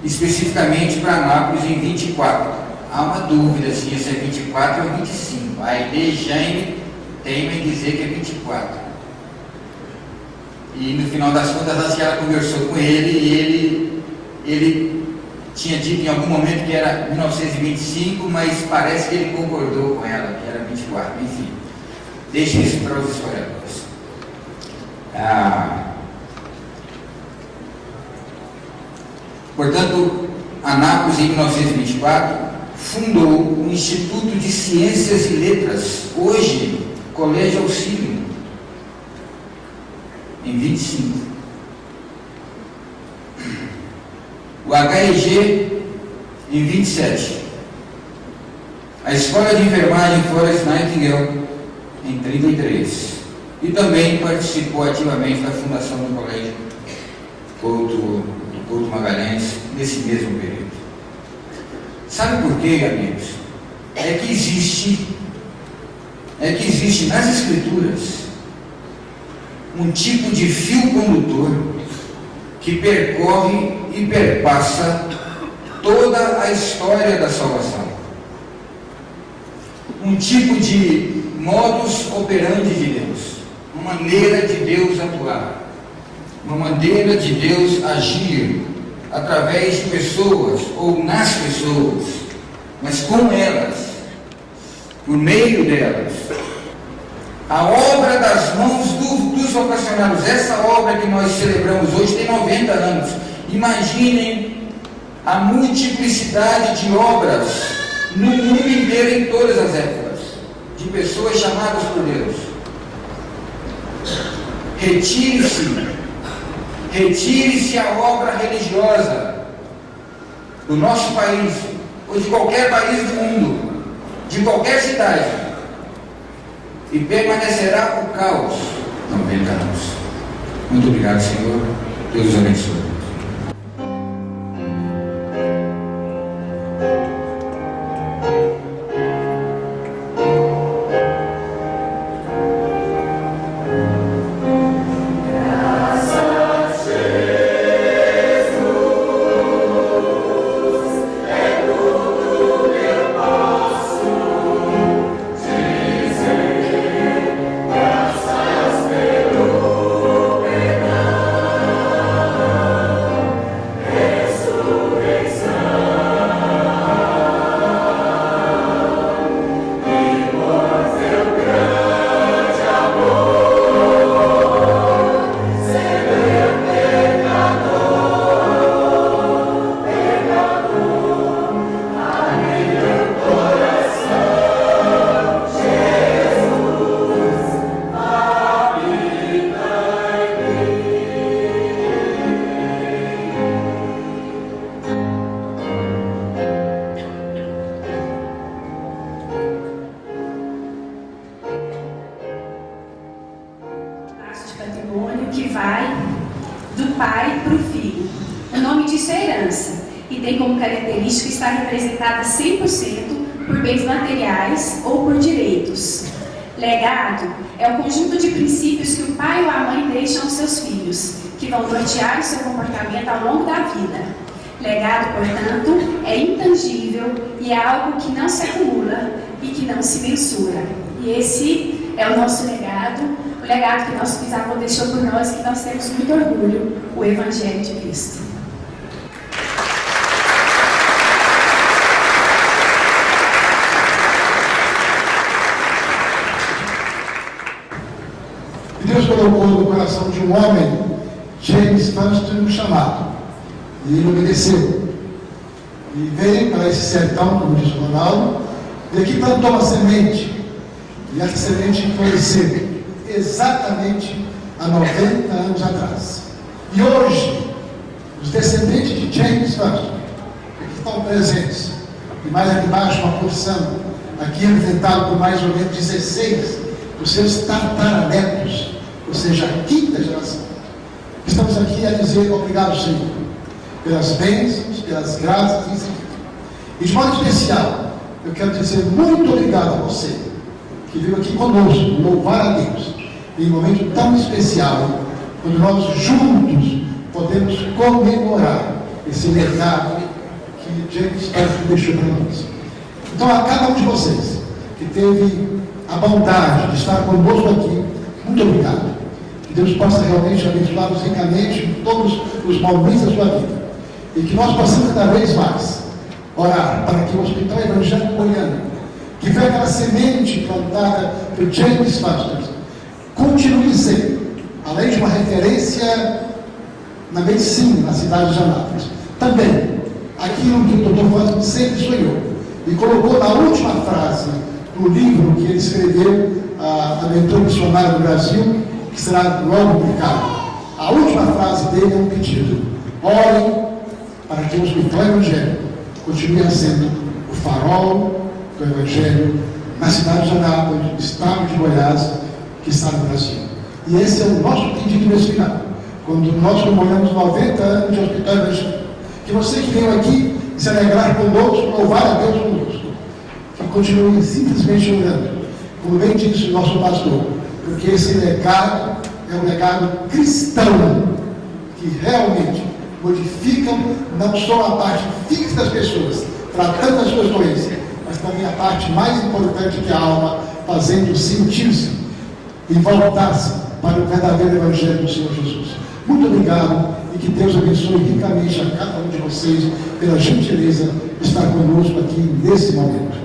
especificamente para Anápolis em 24. Há uma dúvida se é 24 ou 25. A ID Jaime teima em dizer que é 24. E no final das contas a senhora conversou com ele e ele tinha dito em algum momento que era 1925, mas parece que ele concordou com ela, que era 24. Enfim, deixe isso para os historiadores. Portanto, Anápolis, em 1924, fundou o Instituto de Ciências e Letras, hoje Colégio Auxílio, em 25. O HEG, em 27. A Escola de Enfermagem Florence Nightingale, em 33. E também participou ativamente da fundação do Colégio Couto Magalhães, nesse mesmo período. Sabe por quê, amigos? É que existe nas Escrituras um tipo de fio condutor que percorre e perpassa toda a história da salvação. Um tipo de modus operandi de Deus, uma maneira de Deus atuar, uma maneira de Deus agir através de pessoas ou nas pessoas, mas com elas, por meio delas. A obra das mãos dos vocacionados, essa obra que nós celebramos hoje tem 90 anos. Imaginem a multiplicidade de obras no mundo inteiro, em todas as épocas, de pessoas chamadas por Deus. Retire-se a obra religiosa do nosso país, ou de qualquer país do mundo, de qualquer cidade, e permanecerá o caos. 90 anos. Muito obrigado, Senhor. Deus os abençoe. Representada 100% por bens materiais ou por direitos. Legado é o conjunto de princípios que o pai ou a mãe deixam aos seus filhos, que vão nortear o seu comportamento ao longo da vida. Legado, portanto, é intangível e é algo que não se acumula e que não se mensura. E esse é o nosso legado, o legado que nosso bisavô deixou por nós, que nós temos muito orgulho, o Evangelho de Cristo. Deus colocou no coração de um homem, James Funston, um chamado. E ele obedeceu. E veio para esse sertão, como diz o Ronaldo, e aqui plantou uma semente. E essa semente floresceu exatamente há 90 anos atrás. E hoje, os descendentes de James Funston, que estão presentes, e mais aqui embaixo uma porção, aqui representado por mais ou menos 16 dos seus tataranetos, ou seja, a quinta geração. Estamos aqui a dizer obrigado, Senhor, pelas bênçãos, pelas graças e de modo especial, eu quero dizer muito obrigado a você, que veio aqui conosco, louvar a Deus, em um momento tão especial, quando nós juntos podemos comemorar esse legado que James Funston deixou para nós. Então, a cada um de vocês que teve a bondade de estar conosco aqui, muito obrigado. Que Deus possa realmente abençoá-los ricamente em todos os momentos da sua vida. E que nós possamos cada vez mais orar para que o Hospital Evangélico Goiânia, que foi aquela semente plantada por James Funston, continue sendo, além de uma referência na medicina na cidade de Anápolis, também aquilo que o Dr. Funston sempre sonhou e colocou na última frase do livro que ele escreveu, a Aventura Missionária do Brasil, que será logo publicado. A última frase dele é um pedido: orem para que o Hospital Evangélico continue sendo o farol do Evangelho na cidade de Anápolis, no estado de Goiás, que está no Brasil. E esse é o nosso pedido nesse final, quando nós comemoramos 90 anos de Hospital Evangélico. Que você que veio aqui se alegrar conosco, louvar a Deus conosco, que continue simplesmente orando, como bem disse o nosso pastor, porque esse legado é um legado cristão, que realmente modificam não só a parte física das pessoas, tratando as suas doenças, mas também a parte mais importante, que é a alma, fazendo sentir-se e voltar-se para o verdadeiro Evangelho do Senhor Jesus. Muito obrigado e que Deus abençoe ricamente a cada um de vocês pela gentileza de estar conosco aqui nesse momento.